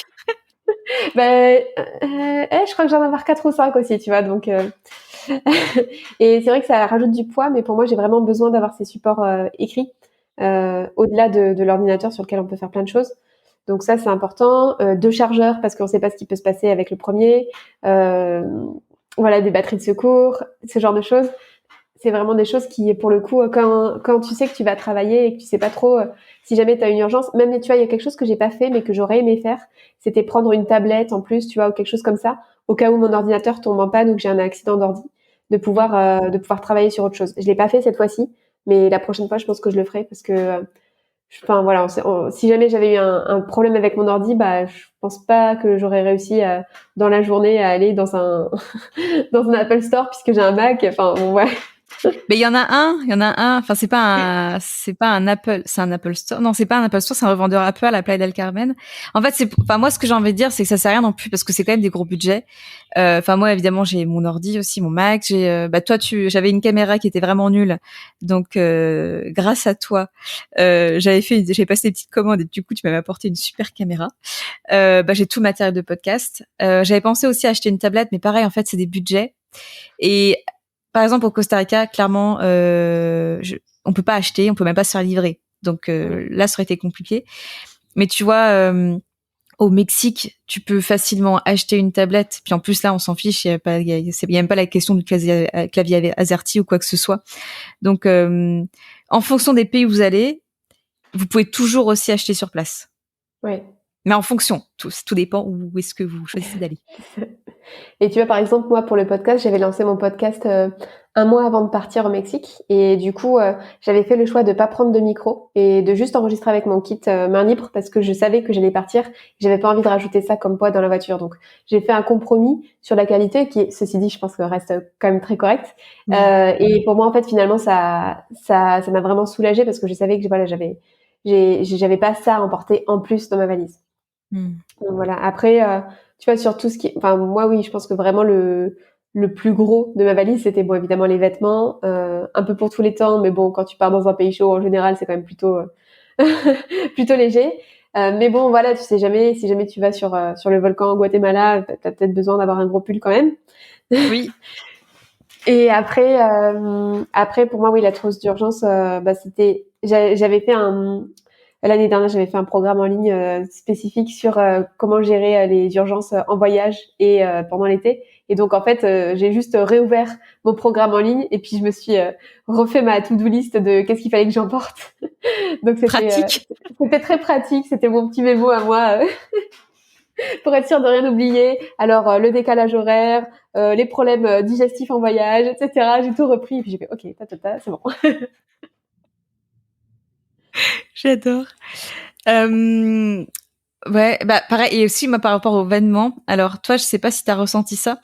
je crois que j'en ai avoir 4 ou 5 aussi, tu vois. Donc et c'est vrai que ça rajoute du poids, mais pour moi, j'ai vraiment besoin d'avoir ces supports écrits au-delà de l'ordinateur sur lequel on peut faire plein de choses. Donc ça, c'est important. 2 chargeurs parce qu'on ne sait pas ce qui peut se passer avec le premier. Euh, voilà, des batteries de secours, ce genre de choses. C'est vraiment des choses qui, pour le coup, quand tu sais que tu vas travailler et que tu sais pas trop si jamais tu as une urgence, même, tu vois, il y a quelque chose que j'ai pas fait mais que j'aurais aimé faire, c'était prendre une tablette en plus, tu vois, ou quelque chose comme ça, au cas où mon ordinateur tombe en panne ou que j'ai un accident d'ordi, de pouvoir travailler sur autre chose. Je l'ai pas fait cette fois-ci, mais la prochaine fois, je pense que je le ferai parce que, enfin voilà, si jamais j'avais eu un problème avec mon ordi, bah, je pense pas que j'aurais réussi dans la journée à aller dans un dans un Apple Store puisque j'ai un Mac. Enfin bon, ouais. Mais il y en a un. Enfin, c'est pas un Apple, c'est un Apple Store. Non, c'est pas un Apple Store, c'est un revendeur Apple à Playa del Carmen. En fait, enfin, moi, ce que j'ai envie de dire, c'est que ça sert à rien non plus parce que c'est quand même des gros budgets. Enfin, moi, évidemment, j'ai mon ordi aussi, mon Mac. Bah, toi, j'avais une caméra qui était vraiment nulle. Donc, grâce à toi, j'avais passé des petites commandes et du coup, tu m'avais apporté une super caméra. Bah, j'ai tout le matériel de podcast. J'avais pensé aussi à acheter une tablette, mais pareil, en fait, c'est des budgets. Et par exemple, au Costa Rica, clairement, on peut pas acheter, on peut même pas se faire livrer. Donc là, ça aurait été compliqué. Mais tu vois, au Mexique, tu peux facilement acheter une tablette. Puis en plus, là, on s'en fiche. Il y a même pas la question du clavier AZERTY ou quoi que ce soit. Donc, en fonction des pays où vous allez, vous pouvez toujours aussi acheter sur place. Ouais. Mais en fonction, tout dépend où est-ce que vous choisissez d'aller. Et tu vois, par exemple, moi, pour le podcast, j'avais lancé mon podcast un mois avant de partir au Mexique. Et du coup, j'avais fait le choix de pas prendre de micro et de juste enregistrer avec mon kit main libre parce que je savais que j'allais partir. J'avais pas envie de rajouter ça comme poids dans la voiture. Donc, j'ai fait un compromis sur la qualité qui, ceci dit, je pense que reste quand même très correct. Oui. Et pour moi, en fait, finalement, ça m'a vraiment soulagée parce que je savais que voilà, j'avais pas ça à emporter en plus dans ma valise. Mm. Donc voilà. Après, tu vois, sur tout ce qui, enfin moi oui, je pense que vraiment le plus gros de ma valise, c'était bon évidemment les vêtements, un peu pour tous les temps, mais bon quand tu pars dans un pays chaud en général, c'est quand même plutôt plutôt léger. Mais bon voilà, tu sais jamais, si jamais tu vas sur le volcan au Guatemala, t'as peut-être besoin d'avoir un gros pull quand même. Oui. Et après pour moi oui, la trousse d'urgence, bah c'était, j'avais fait l'année dernière, j'avais fait un programme en ligne spécifique sur comment gérer les urgences en voyage et pendant l'été. Et donc en fait, j'ai juste réouvert mon programme en ligne et puis je me suis refait ma to-do list de qu'est-ce qu'il fallait que j'emporte. Donc Pratique. c'était très pratique, c'était mon petit mémo à moi pour être sûr de rien oublier. Alors le décalage horaire, les problèmes digestifs en voyage, etc. J'ai tout repris et puis j'ai fait OK, c'est bon. J'adore. Ouais, bah pareil, et aussi moi par rapport aux vêtements. Alors toi, je sais pas si t'as ressenti ça,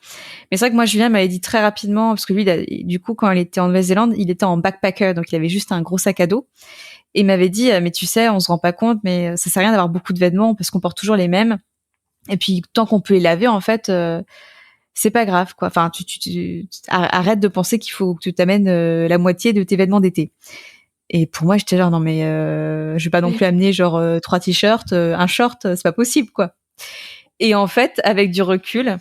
mais c'est vrai que moi Julien m'avait dit très rapidement parce que lui, du coup, quand il était en Nouvelle-Zélande, il était en backpacker, donc il avait juste un gros sac à dos. Et il m'avait dit, mais tu sais, on se rend pas compte, mais ça sert à rien d'avoir beaucoup de vêtements parce qu'on porte toujours les mêmes. Et puis tant qu'on peut les laver, en fait, c'est pas grave, quoi. Enfin, arrête de penser qu'il faut que tu t'amènes la moitié de tes vêtements d'été. Et pour moi, j'étais genre non mais je vais pas non plus amener genre 3 t-shirts, un short, c'est pas possible quoi. Et en fait, avec du recul,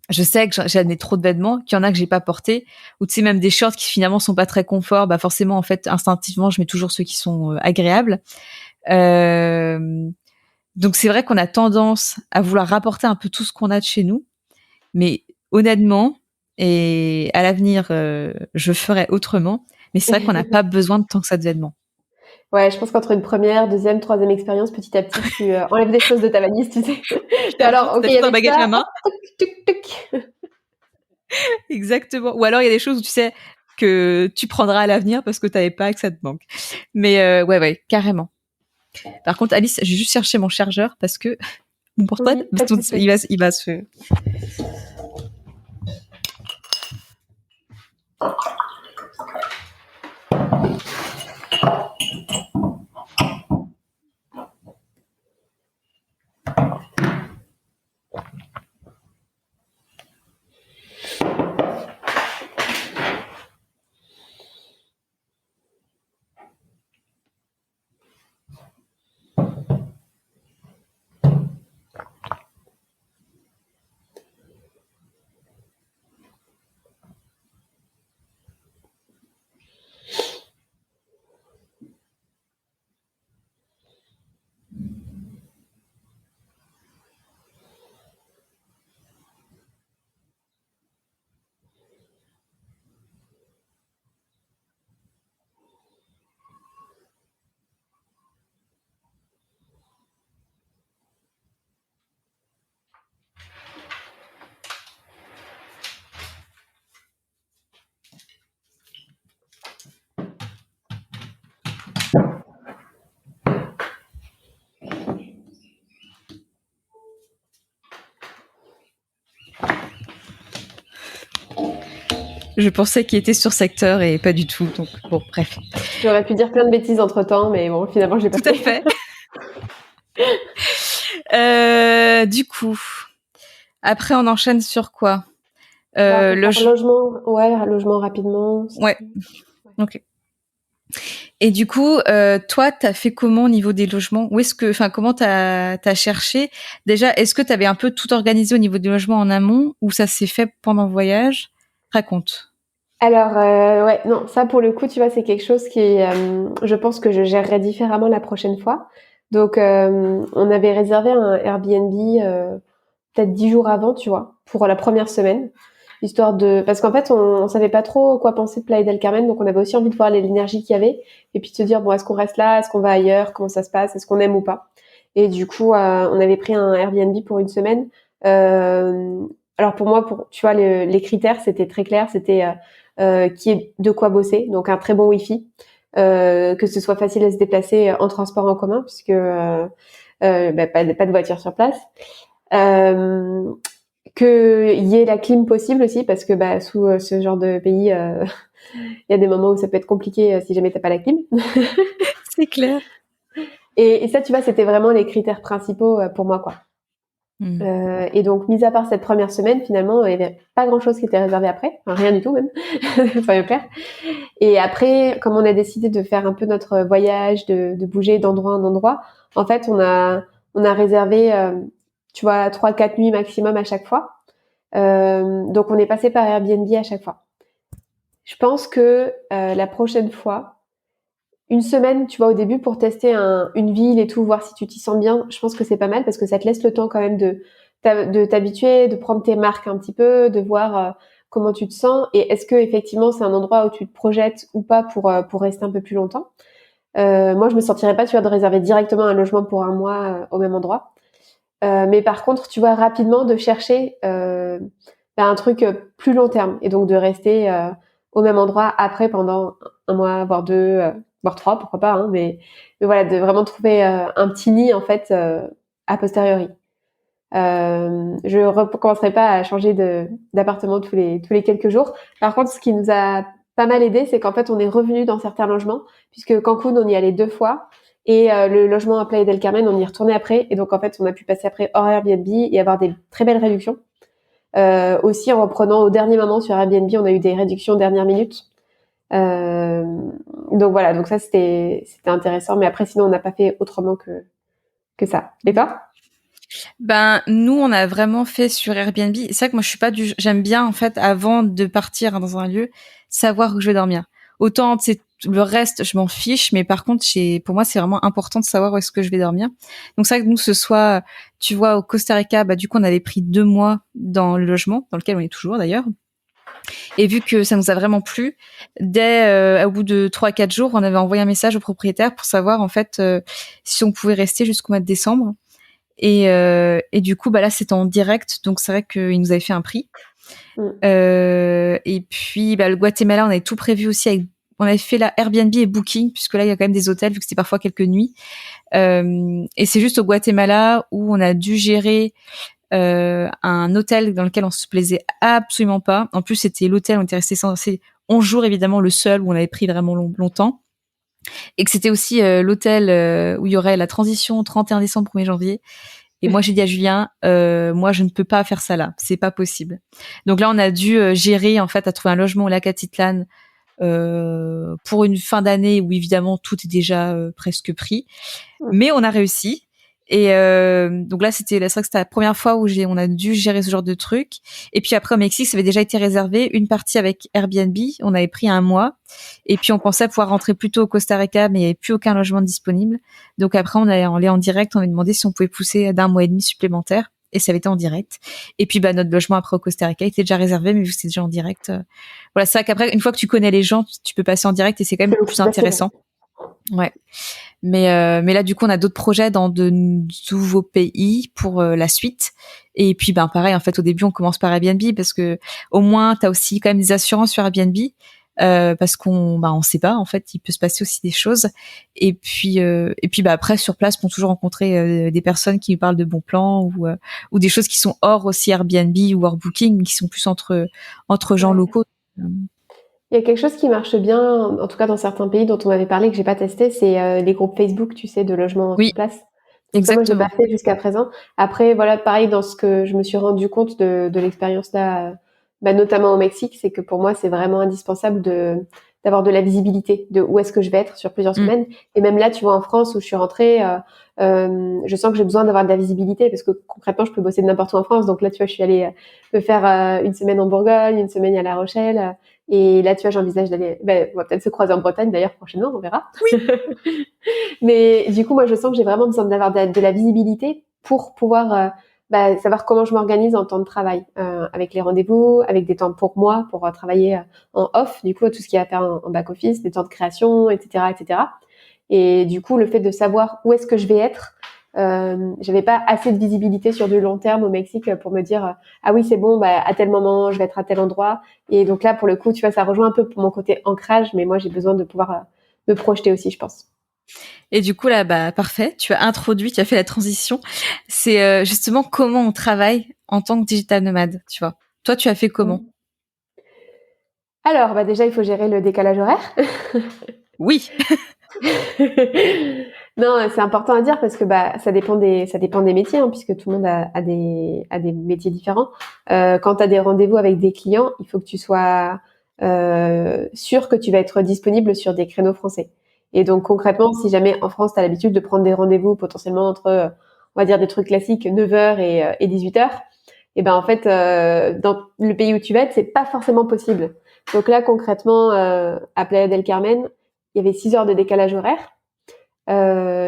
je sais que j'ai amené trop de vêtements, qu'il y en a que j'ai pas porté, ou tu sais même des shorts qui finalement sont pas très confort, bah forcément en fait instinctivement je mets toujours ceux qui sont agréables. Euh, donc c'est vrai qu'on a tendance à vouloir rapporter un peu tout ce qu'on a de chez nous, mais honnêtement et à l'avenir je ferai autrement. Mais c'est vrai qu'on n'a pas besoin de tant que ça de vêtements. Ouais, je pense qu'entre une première, deuxième, troisième expérience, petit à petit, tu enlèves des choses de ta valise, tu sais. Et J'avoue, alors, ok, t'as il y tout un avait bagage à ça, main. hop, tuc, tuc, tuc. Exactement. Ou alors il y a des choses où tu sais que tu prendras à l'avenir parce que t'avais pas et que ça te manque. Mais ouais, carrément. Par contre, Alice, j'ai juste cherché mon chargeur parce que mon portable, Oui, pas de souci. il va se. Je pensais qu'il était sur secteur et pas du tout. Donc bon, bref. J'aurais pu dire plein de bêtises entre temps, mais bon, finalement, je l'ai pas Tout à fait. fait. Du coup, après on enchaîne sur quoi Bah, on peut faire Loge. logement, ouais, logement rapidement. Ouais. Ouais. Ok. Et du coup, toi, t'as fait comment au niveau des logements? Où est-ce que, enfin, comment t'as cherché? Déjà, est-ce que t'avais un peu tout organisé au niveau des logements en amont ou ça s'est fait pendant le voyage? Raconte. Alors, ouais, non, ça pour le coup, tu vois, c'est quelque chose je pense que je gérerai différemment la prochaine fois. Donc, on avait réservé un Airbnb peut-être 10 jours avant, tu vois, pour la première semaine, histoire de, parce qu'en fait, on savait pas trop quoi penser de Playa del Carmen, donc on avait aussi envie de voir l'énergie qu'il y avait, et puis de se dire bon, est-ce qu'on reste là, est-ce qu'on va ailleurs, comment ça se passe, est-ce qu'on aime ou pas. Et du coup, on avait pris un Airbnb pour une semaine. Euh, alors pour moi, pour tu vois, les critères, c'était très clair, c'était qui est de quoi bosser, donc un très bon Wi-Fi, que ce soit facile à se déplacer en transport en commun, puisque bah, pas de voiture sur place. Euh, qu'il y ait la clim possible aussi, parce que bah, sous ce genre de pays, il y a des moments où ça peut être compliqué si jamais t'as pas la clim. C'est clair. Et ça, tu vois, c'était vraiment les critères principaux pour moi, quoi. Hmm. Et donc, mis à part cette première semaine, finalement, il n'y avait pas grand-chose qui était réservé après, enfin, rien du tout même, soyons clairs. Et après, comme on a décidé de faire un peu notre voyage, de bouger d'endroit en endroit, en fait, on a réservé, tu vois, 3-4 nuits maximum à chaque fois. Donc, on est passé par Airbnb à chaque fois. Je pense que la prochaine fois, une semaine, tu vois, au début pour tester une ville et tout, voir si tu t'y sens bien, je pense que c'est pas mal parce que ça te laisse le temps quand même de t'habituer, de prendre tes marques un petit peu, de voir comment tu te sens et est-ce que effectivement c'est un endroit où tu te projettes ou pas pour rester un peu plus longtemps. Moi, je me sentirais pas, tu vois, de réserver directement un logement pour un mois au même endroit. Mais par contre, tu vois, rapidement de chercher un truc plus long terme et donc de rester au même endroit après pendant un mois, voire deux, voire trois, pourquoi pas, hein, mais voilà, de vraiment trouver un petit nid en fait a posteriori. Je recommencerai pas à changer d'appartement tous les quelques jours. Par contre, ce qui nous a pas mal aidé, c'est qu'en fait, on est revenu dans certains logements, puisque Cancun, on y allait 2 fois, et le logement à Playa del Carmen, on y retournait après, et donc en fait, on a pu passer après hors Airbnb et avoir des très belles réductions. Aussi, en reprenant au dernier moment sur Airbnb, on a eu des réductions dernière minute. Euh, donc voilà, donc ça c'était intéressant, mais après sinon on n'a pas fait autrement que ça. Et toi? Ben nous, on a vraiment fait sur Airbnb. C'est vrai que moi, je suis pas j'aime bien en fait avant de partir dans un lieu, savoir où je vais dormir. Autant c'est le reste, je m'en fiche, mais par contre, pour moi, c'est vraiment important de savoir où est-ce que je vais dormir. Donc c'est vrai que nous, ce soit, tu vois, au Costa Rica, bah du coup, on avait pris 2 mois dans le logement dans lequel on est toujours d'ailleurs. Et vu que ça nous a vraiment plu, dès au bout de 3 4 jours, on avait envoyé un message au propriétaire pour savoir en fait si on pouvait rester jusqu'au mois de décembre. Et du coup, bah là, c'était en direct, donc c'est vrai qu'il nous avait fait un prix. Mm. Et puis, bah, le Guatemala, on avait tout prévu aussi on avait fait la Airbnb et Booking, puisque là, il y a quand même des hôtels, vu que c'était parfois quelques nuits. Et c'est juste au Guatemala où on a dû gérer un hôtel dans lequel on se plaisait absolument pas. En plus, c'était l'hôtel, on était resté censé 11 jours, évidemment, le seul où on avait pris vraiment longtemps. Et que c'était aussi l'hôtel où il y aurait la transition 31 décembre, 1er janvier. Et moi, j'ai dit à Julien, moi, je ne peux pas faire ça là. C'est pas possible. Donc là, on a dû gérer, en fait, à trouver un logement au lac Atitlan pour une fin d'année où, évidemment, tout est déjà presque pris. Mm. Mais on a réussi. Et donc là, c'est vrai que c'était la première fois où on a dû gérer ce genre de truc. Et puis après, au Mexique, ça avait déjà été réservé. Une partie avec Airbnb, on avait pris un mois. Et puis on pensait pouvoir rentrer plus tôt au Costa Rica, mais il n'y avait plus aucun logement disponible. Donc après, on allait en direct. On avait demandé si on pouvait pousser d'1 mois et demi supplémentaire. Et ça avait été en direct. Et puis bah notre logement après au Costa Rica était déjà réservé, mais vu que c'était déjà en direct, voilà, c'est vrai qu'après, une fois que tu connais les gens, tu peux passer en direct et c'est quand même C'est beaucoup plus plus facile. intéressant. Ouais. Mais là, du coup, on a d'autres projets dans de nouveaux pays pour la suite. Et puis, ben, pareil, en fait, au début, on commence par Airbnb parce que au moins, t'as aussi quand même des assurances sur Airbnb. Parce on sait pas, en fait, il peut se passer aussi des choses. Et puis, bah, après, sur place, on peut toujours rencontrer des personnes qui nous parlent de bons plans ou des choses qui sont hors aussi Airbnb ou hors Booking, mais qui sont plus entre gens Ouais. locaux. Il y a quelque chose qui marche bien, en tout cas dans certains pays dont on m'avait parlé que j'ai pas testé, c'est les groupes Facebook, tu sais, de logement Oui, sur place. Donc ça, moi, je l'ai pas exactement. fait jusqu'à présent. Après, voilà, pareil, dans ce que je me suis rendu compte de l'expérience là, bah, notamment au Mexique, c'est que pour moi, c'est vraiment indispensable d'avoir de la visibilité de où est-ce que je vais être sur plusieurs Mm. semaines. Et même là, tu vois, en France où je suis rentrée, je sens que j'ai besoin d'avoir de la visibilité parce que concrètement, je peux bosser de n'importe où en France. Donc là, tu vois, je suis allée me faire une semaine en Bourgogne, une semaine à La Rochelle. Et là, tu vois, j'envisage d'aller, ben, on va peut-être se croiser en Bretagne d'ailleurs prochainement, on verra. Oui. Mais du coup, moi, je sens que j'ai vraiment besoin d'avoir de la visibilité pour pouvoir bah, savoir comment je m'organise en temps de travail, avec les rendez-vous, avec des temps pour moi, pour travailler en off, du coup, tout ce qu'il y a à faire en back-office, des temps de création, etc., etc. Et du coup, le fait de savoir où est-ce que je vais être, j'avais pas assez de visibilité sur du long terme au Mexique pour me dire ah oui c'est bon bah à tel moment je vais être à tel endroit et donc là pour le coup tu vois ça rejoint un peu pour mon côté ancrage mais moi j'ai besoin de pouvoir me projeter aussi je pense. Et du coup, là, bah, parfait. Tu as fait la transition. C'est justement comment on travaille en tant que digital nomade, tu vois. Toi, tu as fait comment? Alors bah déjà il faut gérer le décalage horaire. Oui. Non, c'est important à dire parce que bah ça dépend des métiers hein, puisque tout le monde a des métiers différents. Quand tu as des rendez-vous avec des clients, il faut que tu sois sûr que tu vas être disponible sur des créneaux français. Et donc concrètement, si jamais en France tu as l'habitude de prendre des rendez-vous potentiellement entre on va dire des trucs classiques 9h et 18h, et ben en fait dans le pays où tu vas être, c'est pas forcément possible. Donc là concrètement à Playa del Carmen, il y avait 6 heures de décalage horaire.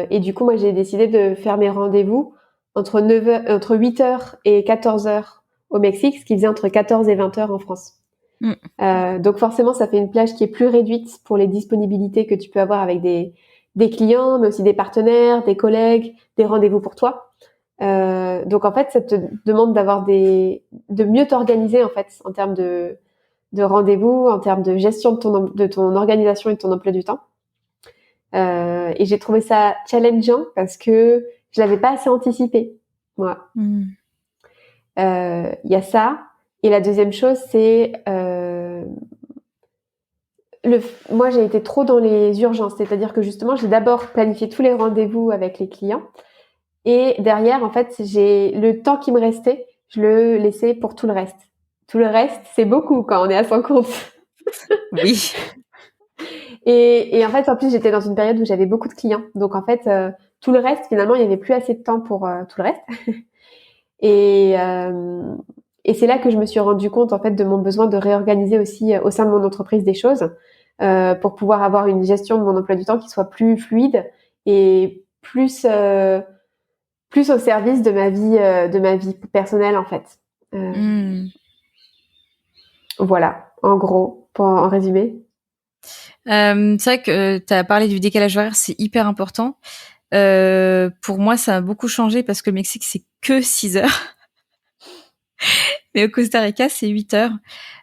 Et du coup, moi, j'ai décidé de faire mes rendez-vous entre 8 heures et 14 heures au Mexique, ce qui faisait entre 14 et 20 heures en France. Mm. Donc forcément, ça fait une plage qui est plus réduite pour les disponibilités que tu peux avoir avec des clients, mais aussi des partenaires, des collègues, des rendez-vous pour toi. Donc en fait, ça te demande de mieux t'organiser en fait en termes de rendez-vous, en termes de gestion de ton organisation et de ton emploi du temps. Et j'ai trouvé ça challengeant parce que je l'avais pas assez anticipé. Moi, Mm. il y a ça. Et la deuxième chose, c'est moi j'ai été trop dans les urgences, c'est-à-dire que justement j'ai d'abord planifié tous les rendez-vous avec les clients et derrière en fait j'ai le temps qui me restait, je le laissais pour tout le reste. Tout le reste, c'est beaucoup quand on est à son compte. Oui. Et en fait, en plus, j'étais dans une période où j'avais beaucoup de clients. Donc, en fait, tout le reste, finalement, il n'y avait plus assez de temps pour tout le reste. Et, et c'est là que je me suis rendu compte en fait de mon besoin de réorganiser aussi au sein de mon entreprise des choses pour pouvoir avoir une gestion de mon emploi du temps qui soit plus fluide et plus au service de ma vie personnelle en fait. Hmm. Voilà, en gros, pour en résumer. C'est vrai que tu as parlé du décalage horaire, c'est hyper important. Pour moi, ça a beaucoup changé parce que le Mexique, c'est que 6 heures. Mais au Costa Rica, c'est 8 heures.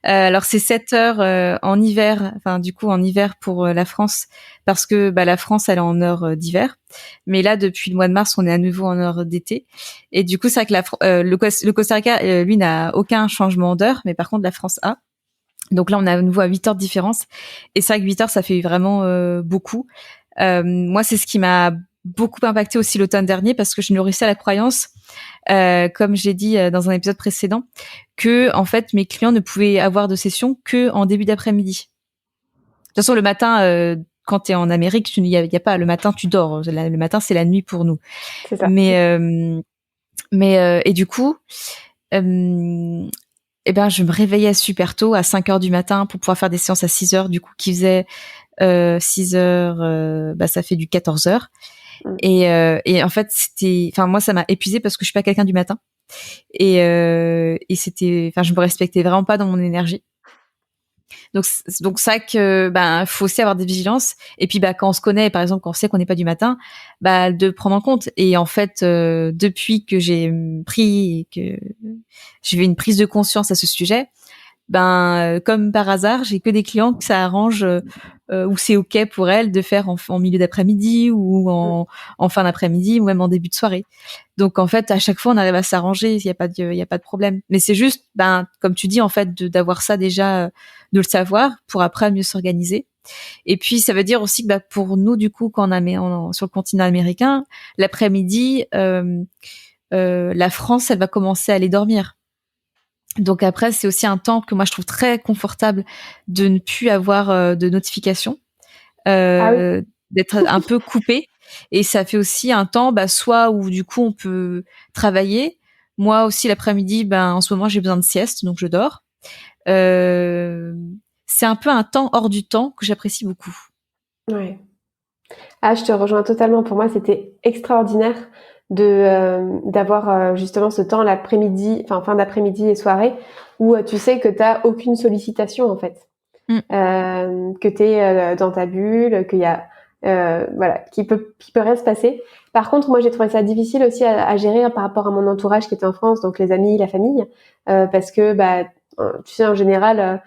Alors, c'est 7 heures en hiver, enfin, du coup, en hiver pour la France, parce que bah, la France, elle est en heure d'hiver. Mais là, depuis le mois de mars, on est à nouveau en heure d'été. Et du coup, c'est vrai que le Costa Rica, lui, n'a aucun changement d'heure, mais par contre, la France a. Donc là, on a à nouveau à 8 heures de différence. Et c'est vrai que 8 heures, ça fait vraiment beaucoup. Moi, c'est ce qui m'a beaucoup impacté aussi l'automne dernier parce que je nourrissais la croyance, comme j'ai dit dans un épisode précédent, que en fait mes clients ne pouvaient avoir de session que en début d'après-midi. De toute façon, le matin, quand tu es en Amérique, il y a pas le matin, tu dors. Le matin, c'est la nuit pour nous. C'est ça. Mais et du coup, eh ben je me réveillais super tôt à 5 heures du matin pour pouvoir faire des séances à 6 heures, du coup qui faisait 6 heures, bah ça fait du 14 heures. Mm. Et en fait, enfin moi ça m'a épuisée parce que je suis pas quelqu'un du matin. Et c'était, enfin je me respectais vraiment pas dans mon énergie. Donc ça que ben faut aussi avoir des vigilances. Et puis bah quand on se connaît, par exemple quand on sait qu'on n'est pas du matin, bah de prendre en compte. Et en fait depuis que j'ai pris que j'ai eu une prise de conscience à ce sujet, ben comme par hasard, j'ai que des clients que ça arrange où c'est ok pour elles de faire en milieu d'après-midi ou en fin d'après-midi ou même en début de soirée. Donc en fait, à chaque fois, on arrive à s'arranger, il y a pas de problème. Mais c'est juste, ben comme tu dis en fait, d'avoir ça déjà, de le savoir pour après mieux s'organiser. Et puis ça veut dire aussi que bah, pour nous du coup, quand sur le continent américain, l'après-midi, la France, elle va commencer à aller dormir. Donc après, c'est aussi un temps que moi je trouve très confortable de ne plus avoir de notifications, Ah oui. d'être un peu coupé. Et ça fait aussi un temps, bah, soit où du coup on peut travailler. Moi aussi l'après-midi, ben en ce moment j'ai besoin de sieste, donc je dors. Euh, c'est un peu un temps hors du temps que j'apprécie beaucoup. Ouais. Ah, je te rejoins totalement. Pour moi, c'était extraordinaire de d'avoir justement ce temps l'après-midi, enfin fin d'après-midi et soirée, où tu sais que t'as aucune sollicitation en fait, Mm. que t'es dans ta bulle, qu'il y a voilà, qui peut rien se passer. Par contre, moi, j'ai trouvé ça difficile aussi à gérer par rapport à mon entourage qui était en France, donc les amis, la famille, parce que bah tu sais en général.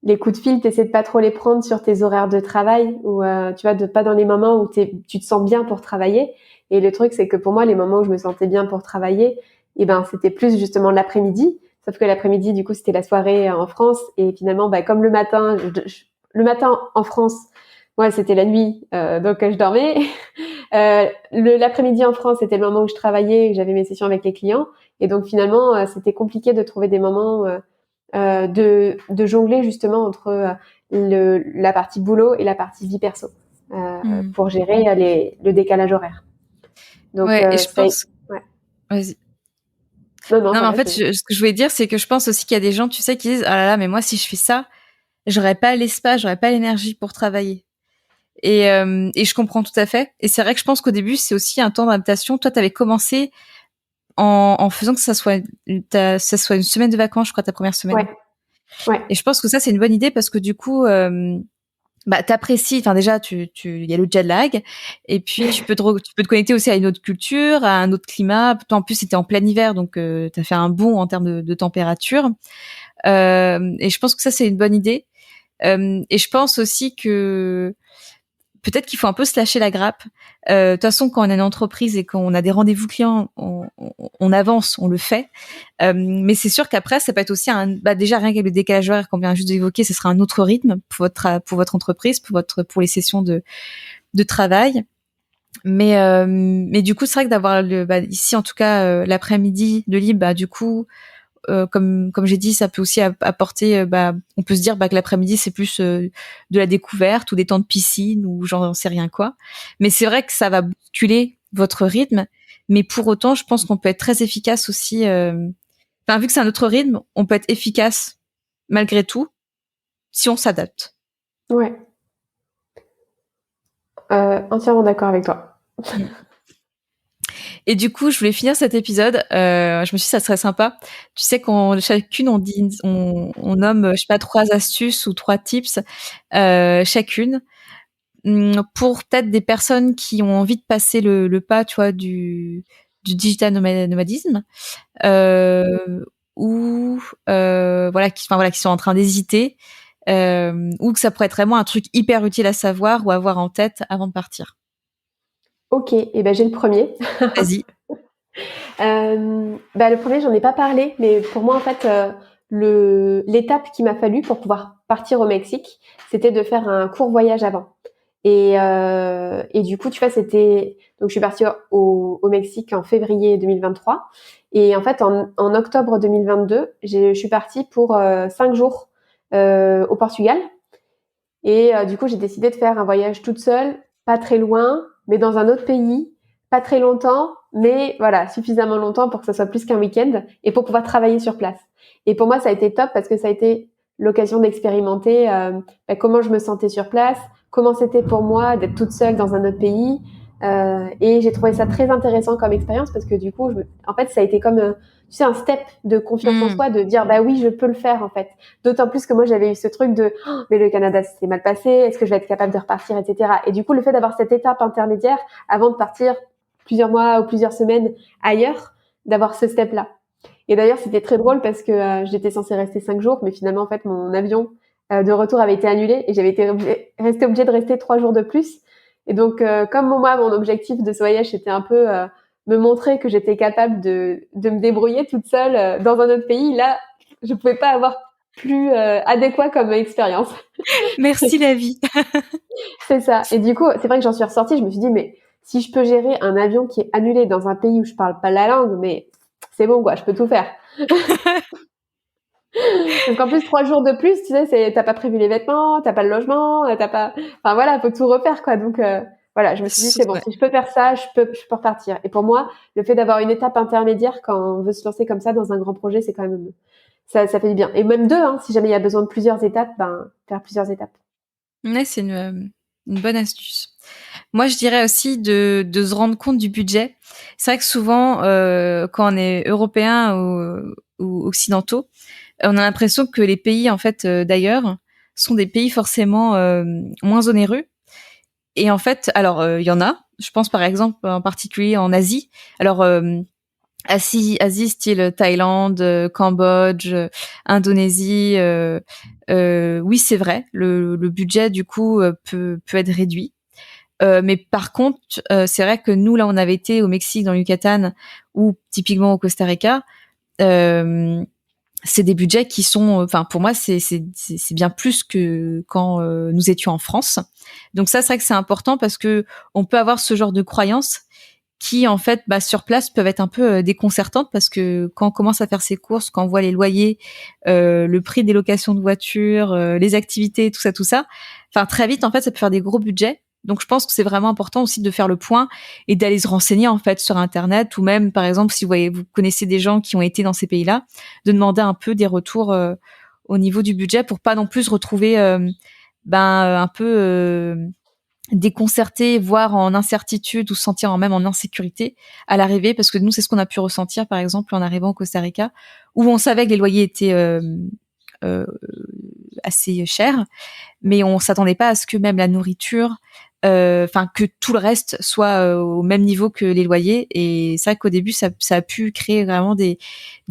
Les coups de fil, t'essaies de pas trop les prendre sur tes horaires de travail ou tu vois, de pas dans les moments où tu te sens bien pour travailler. Et le truc, c'est que pour moi, les moments où je me sentais bien pour travailler, eh ben, c'était plus justement l'après-midi. Sauf que l'après-midi, du coup, c'était la soirée en France. Et finalement, bah, comme le matin en France, moi, c'était la nuit, donc je dormais. L'après-midi en France, c'était le moment où je travaillais, où j'avais mes sessions avec les clients. Et donc finalement, c'était compliqué de trouver des moments de jongler justement entre la partie boulot et la partie vie perso Mm. pour gérer le décalage horaire. Donc Ouais, et je ça, pense. ouais. Vas-y. Non, non, Non, mais en voilà, fait, ce que je voulais dire, c'est que je pense aussi qu'il y a des gens, tu sais, qui disent, ah là là, mais moi, si je fais ça, j'aurais pas l'espace, j'aurais pas l'énergie pour travailler. Et je comprends tout à fait. Et c'est vrai que je pense qu'au début, c'est aussi un temps d'adaptation. Toi, tu avais commencé en faisant que ça soit une semaine de vacances, je crois, ta première ouais, semaine. ouais, Et je pense que ça, c'est une bonne idée parce que du coup, bah, t'apprécies. Enfin, déjà, il y a le jet lag, et puis tu peux te connecter aussi à une autre culture, à un autre climat. Toi, en plus, c'était en plein hiver, donc t'as fait un bond en termes de température. Et je pense que ça, c'est une bonne idée. Et je pense aussi que peut-être qu'il faut un peu se lâcher la grappe. De toute façon, quand on a une entreprise et qu'on a des rendez-vous clients, on avance, on le fait. Mais c'est sûr qu'après, ça peut être aussi bah déjà rien qu'avec le décalage horaire qu'on vient juste d'évoquer, ce sera un autre rythme pour votre entreprise, pour les sessions de travail. Mais du coup, c'est vrai que d'avoir ici en tout cas l'après-midi de libre, bah du coup comme j'ai dit, ça peut aussi apporter. On peut se dire que l'après-midi c'est plus de la découverte ou des temps de piscine ou j'en sais rien quoi. Mais c'est vrai que ça va bousculer votre rythme. Mais pour autant, je pense qu'on peut être très efficace aussi. Enfin, vu que c'est un autre rythme, on peut être efficace malgré tout si on s'adapte. Ouais, entièrement d'accord avec toi. Et du coup, je voulais finir cet épisode. Je me suis dit, ça serait sympa. Tu sais, qu'on chacune on nomme, je sais pas, 3 astuces ou 3 tips chacune pour peut-être des personnes qui ont envie de passer le pas, tu vois, du digital nomadisme, ou voilà, qui sont en train d'hésiter, ou que ça pourrait être vraiment un truc hyper utile à savoir ou à avoir en tête avant de partir. Ok, et ben j'ai le premier. Vas-y. Le premier, j'en ai pas parlé, mais pour moi, en fait, l'étape qu'il m'a fallu pour pouvoir partir au Mexique, c'était de faire un court voyage avant. Et du coup, tu vois, donc je suis partie au Mexique en février 2023. Et en fait, en octobre 2022, je suis partie pour 5 jours au Portugal. Et du coup, j'ai décidé de faire un voyage toute seule, pas très loin, mais dans un autre pays, pas très longtemps, mais voilà, suffisamment longtemps pour que ce soit plus qu'un week-end et pour pouvoir travailler sur place. Et pour moi, ça a été top parce que ça a été l'occasion d'expérimenter comment je me sentais sur place, comment c'était pour moi d'être toute seule dans un autre pays. Et j'ai trouvé ça très intéressant comme expérience parce que du coup, en fait, ça a été comme tu sais, un step de confiance en soi, de dire bah oui, je peux le faire en fait. D'autant plus que moi, j'avais eu ce truc de mais le Canada s'est mal passé, est-ce que je vais être capable de repartir, etc. Et du coup, le fait d'avoir cette étape intermédiaire avant de partir plusieurs mois ou plusieurs semaines ailleurs, d'avoir ce step-là. Et d'ailleurs, c'était très drôle parce que j'étais censée rester 5 jours, mais finalement, en fait, mon avion de retour avait été annulé et j'avais été obligée de rester 3 jours de plus. Et donc, comme moi, mon objectif de ce voyage, c'était un peu me montrer que j'étais capable de me débrouiller toute seule dans un autre pays, là, je pouvais pas avoir plus adéquat comme expérience. Merci la vie. C'est ça. Et du coup, c'est vrai que j'en suis ressortie. Je me suis dit, mais si je peux gérer un avion qui est annulé dans un pays où je parle pas la langue, mais c'est bon, quoi, je peux tout faire. Parce qu'en plus, 3 jours de plus, tu sais, t'as pas prévu les vêtements, t'as pas le logement, t'as pas, enfin voilà, faut tout refaire, quoi. Donc, voilà, je me suis dit, c'est bon, Ouais. si je peux faire ça, je peux repartir. Et pour moi, le fait d'avoir une étape intermédiaire quand on veut se lancer comme ça dans un grand projet, c'est quand même, ça fait du bien. Et même deux, hein, si jamais il y a besoin de plusieurs étapes, faire plusieurs étapes. Ouais, c'est une bonne astuce. Moi, je dirais aussi de se rendre compte du budget. C'est vrai que souvent, quand on est européen ou occidentaux, on a l'impression que les pays, en fait, d'ailleurs, sont des pays forcément moins onéreux. Et en fait, alors, il y en a. Je pense par exemple en particulier en Asie. Alors, Asie style Thaïlande, Cambodge, Indonésie. Oui, c'est vrai. Le budget du coup peut être réduit. Mais par contre, c'est vrai que nous là, on avait été au Mexique, dans le Yucatan, ou typiquement au Costa Rica. C'est des budgets qui sont, enfin pour moi, c'est bien plus que quand nous étions en France. Donc ça, c'est vrai que c'est important parce que on peut avoir ce genre de croyances qui en fait sur place peuvent être un peu déconcertantes parce que quand on commence à faire ses courses, quand on voit les loyers, le prix des locations de voitures, les activités, tout ça, enfin très vite en fait ça peut faire des gros budgets. Donc je pense que c'est vraiment important aussi de faire le point et d'aller se renseigner en fait sur internet ou même par exemple si vous connaissez des gens qui ont été dans ces pays-là, de demander un peu des retours au niveau du budget pour pas non plus se retrouver un peu déconcerté, voire en incertitude ou se sentir même en insécurité à l'arrivée, parce que nous, c'est ce qu'on a pu ressentir, par exemple, en arrivant au Costa Rica, où on savait que les loyers étaient euh, assez chers, mais on s'attendait pas à ce que même la nourriture, que tout le reste soit au même niveau que les loyers. Et c'est vrai qu'au début, ça a pu créer vraiment des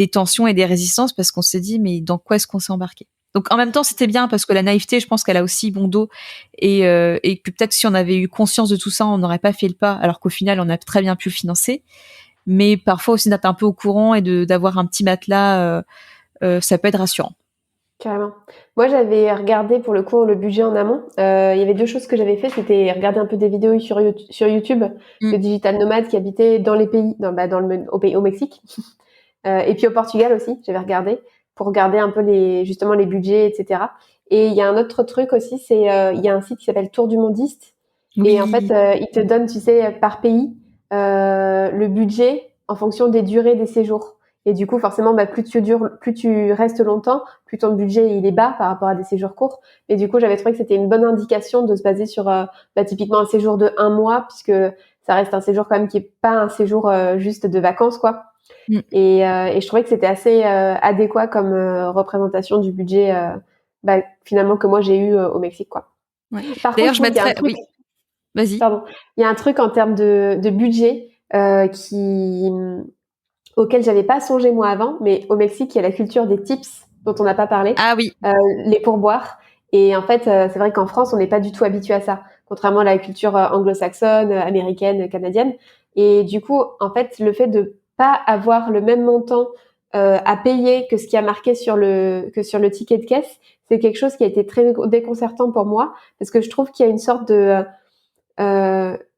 tensions et des résistances parce qu'on s'est dit, mais dans quoi est-ce qu'on s'est embarqué? Donc en même temps, c'était bien parce que la naïveté, je pense qu'elle a aussi bon dos et que peut-être si on avait eu conscience de tout ça, on n'aurait pas fait le pas, alors qu'au final, on a très bien pu le financer. Mais parfois aussi d'être un peu au courant et d'avoir un petit matelas, ça peut être rassurant. Carrément. Moi, j'avais regardé pour le coup le budget en amont. Il y avait deux choses que j'avais fait, c'était regarder un peu des vidéos sur YouTube de Mm. digital nomades qui habitaient dans les pays, au Mexique, et puis au Portugal aussi. J'avais regardé pour regarder un peu justement les budgets, etc. Et il y a un autre truc aussi, c'est il y a un site qui s'appelle Tour du Mondiste, et en fait, Oui. il te donne, tu sais, par pays, le budget en fonction des durées des séjours. Et du coup, forcément, plus tu restes longtemps, plus ton budget il est bas par rapport à des séjours courts. Et du coup, j'avais trouvé que c'était une bonne indication de se baser sur typiquement un séjour de 1 mois, puisque ça reste un séjour quand même qui est pas un séjour juste de vacances, quoi. Et je trouvais que c'était assez adéquat comme représentation du budget finalement que moi j'ai eu au Mexique, quoi. Ouais. Par D'ailleurs, contre, je il y a un mettrais, truc, oui, vas-y. pardon, il y a un truc en termes de budget auquel j'avais pas songé moi avant, mais au Mexique, il y a la culture des tips dont on n'a pas parlé, Ah oui, les pourboires. Et en fait, c'est vrai qu'en France, on n'est pas du tout habitué à ça, contrairement à la culture anglo-saxonne, américaine, canadienne. Et du coup, en fait, le fait de pas avoir le même montant à payer que ce qui a marqué sur le ticket de caisse, c'est quelque chose qui a été très déconcertant pour moi, parce que je trouve qu'il y a une sorte de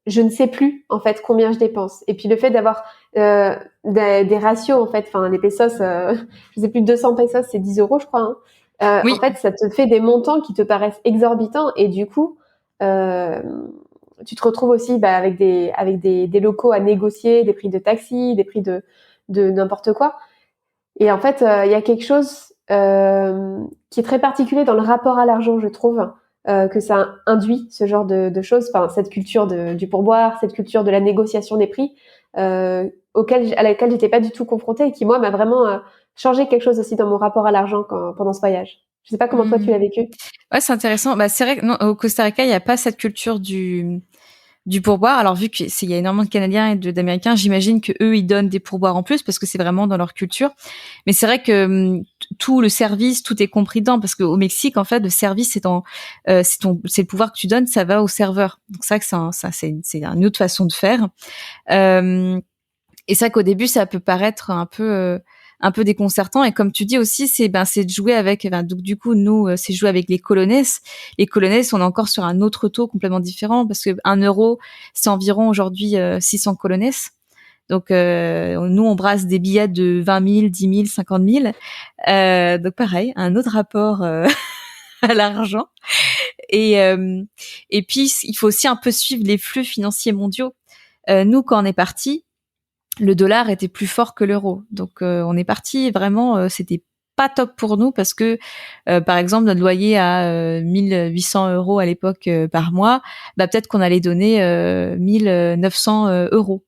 je ne sais plus en fait combien je dépense. Et puis le fait d'avoir des ratios en fait, enfin les pesos, je sais plus, 200 pesos c'est 10 euros je crois. Hein. En oui. fait, ça te fait des montants qui te paraissent exorbitants et du coup, euh, tu te retrouves aussi avec des locaux à négocier, des prix de taxi, des prix de n'importe quoi. Et en fait, il y a quelque chose qui est très particulier dans le rapport à l'argent, je trouve, que ça induit ce genre de choses, enfin cette culture du pourboire, cette culture de la négociation des prix, à laquelle j'étais pas du tout confrontée et qui moi m'a vraiment changé quelque chose aussi dans mon rapport à l'argent pendant ce voyage. Je sais pas comment toi tu l'as vécu. Ouais, c'est intéressant. Bah, c'est vrai que non, au Costa Rica, il n'y a pas cette culture du pourboire. Alors vu qu'il y a énormément de Canadiens et d'Américains, j'imagine que eux ils donnent des pourboires en plus parce que c'est vraiment dans leur culture. Mais c'est vrai que tout le service, tout est compris dedans parce qu'au Mexique en fait le service c'est le pouvoir que tu donnes, ça va au serveur. Donc c'est vrai que c'est une autre façon de faire. Et c'est vrai qu'au début ça peut paraître un peu déconcertant, et comme tu dis aussi c'est de jouer avec, donc du coup nous c'est jouer avec les colones. Les colones, on est encore sur un autre taux complètement différent parce que 1 euro c'est environ aujourd'hui 600 colones. Donc nous on brasse des billets de 20 000, 10 000, 50 000. Donc pareil, un autre rapport à l'argent. Et puis il faut aussi un peu suivre les flux financiers mondiaux. Nous quand on est parti, le dollar était plus fort que l'euro. Donc on est parti vraiment, c'était pas top pour nous parce que par exemple notre loyer à 1800 euros à l'époque par mois, peut-être qu'on allait donner 1900 euros.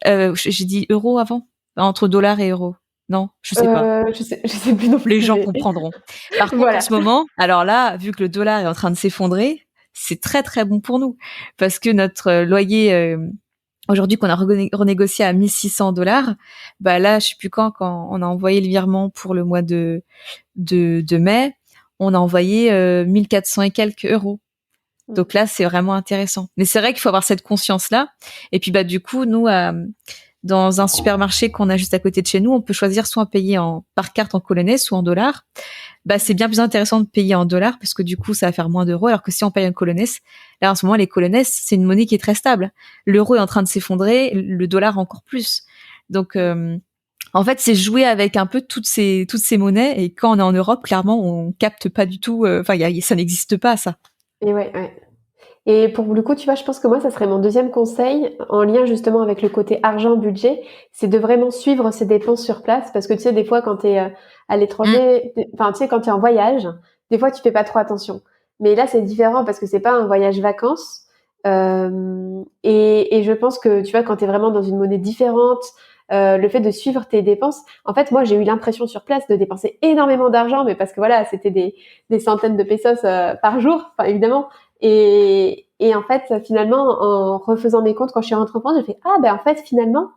J'ai dit euros avant, entre dollars et euros. Non, je sais pas. Je sais plus non plus. Les gens comprendront. Par contre, Voilà. en ce moment, alors là, vu que le dollar est en train de s'effondrer, c'est très très bon pour nous parce que notre loyer aujourd'hui qu'on a renégocié à 1600 $, là, je sais plus quand on a envoyé le virement pour le mois de mai, on a envoyé 1400 et quelques euros. Donc là, c'est vraiment intéressant. Mais c'est vrai qu'il faut avoir cette conscience-là. Et puis, du coup, nous, dans un supermarché qu'on a juste à côté de chez nous, on peut choisir soit payer par carte en colonaise ou en dollars. C'est bien plus intéressant de payer en dollars parce que du coup, ça va faire moins d'euros. Alors que si on paye en colonaise, là, en ce moment, les colonaises, c'est une monnaie qui est très stable. L'euro est en train de s'effondrer, le dollar encore plus. Donc, en fait, c'est jouer avec un peu toutes ces monnaies. Et quand on est en Europe, clairement, on capte pas du tout. Ça n'existe pas, ça. Et ouais. Et pour le coup, tu vois, je pense que moi, ça serait mon deuxième conseil, en lien justement avec le côté argent, budget, c'est de vraiment suivre ses dépenses sur place. Parce que tu sais, des fois, quand tu es à l'étranger, enfin, tu sais, quand tu es en voyage, des fois, tu fais pas trop attention. Mais là, c'est différent parce que c'est pas un voyage vacances. Et je pense que, tu vois, quand tu es vraiment dans une monnaie différente, le fait de suivre tes dépenses, en fait, moi, j'ai eu l'impression sur place de dépenser énormément d'argent, mais parce que voilà, c'était des centaines de pesos par jour, enfin, évidemment. Et en fait, finalement, en refaisant mes comptes quand je suis rentrée en France, j'ai fait en fait finalement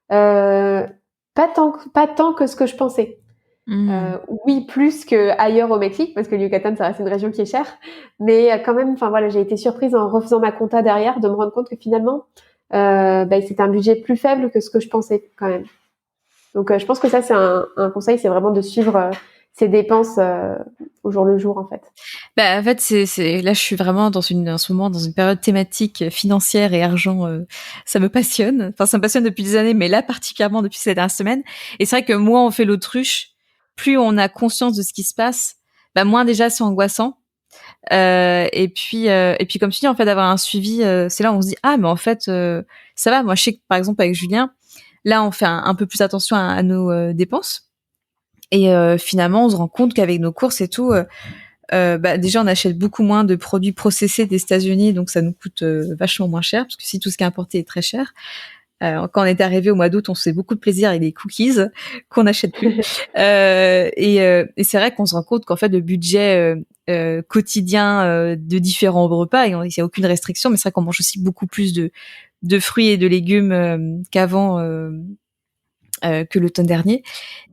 pas tant que ce que je pensais. Oui, plus que ailleurs au Mexique parce que le Yucatan ça reste une région qui est chère, mais quand même, enfin voilà, j'ai été surprise en refaisant ma compta derrière de me rendre compte que finalement c'était un budget plus faible que ce que je pensais quand même. Donc je pense que ça c'est un conseil, c'est vraiment de suivre ses dépenses au jour le jour en fait. En fait, là, je suis vraiment en ce moment dans une période thématique financière et argent. Ça me passionne. Enfin, ça me passionne depuis des années, mais là, particulièrement depuis ces dernières semaines. Et c'est vrai que moins on fait l'autruche, plus on a conscience de ce qui se passe, moins déjà c'est angoissant. Et puis comme tu dis, en fait, d'avoir un suivi, c'est là où on se dit ah mais en fait ça va. Moi, je sais que par exemple avec Julien, là on fait un peu plus attention à nos dépenses. Et finalement, on se rend compte qu'avec nos courses et tout, déjà on achète beaucoup moins de produits processés des États-Unis, donc ça nous coûte vachement moins cher, parce que si tout ce qui est importé est très cher. Quand on est arrivé au mois d'août, on se fait beaucoup de plaisir avec des cookies qu'on n'achète plus. Et c'est vrai qu'on se rend compte qu'en fait le budget quotidien de différents repas, il n'y a aucune restriction, mais c'est vrai qu'on mange aussi beaucoup plus de fruits et de légumes qu'avant. Que l'automne dernier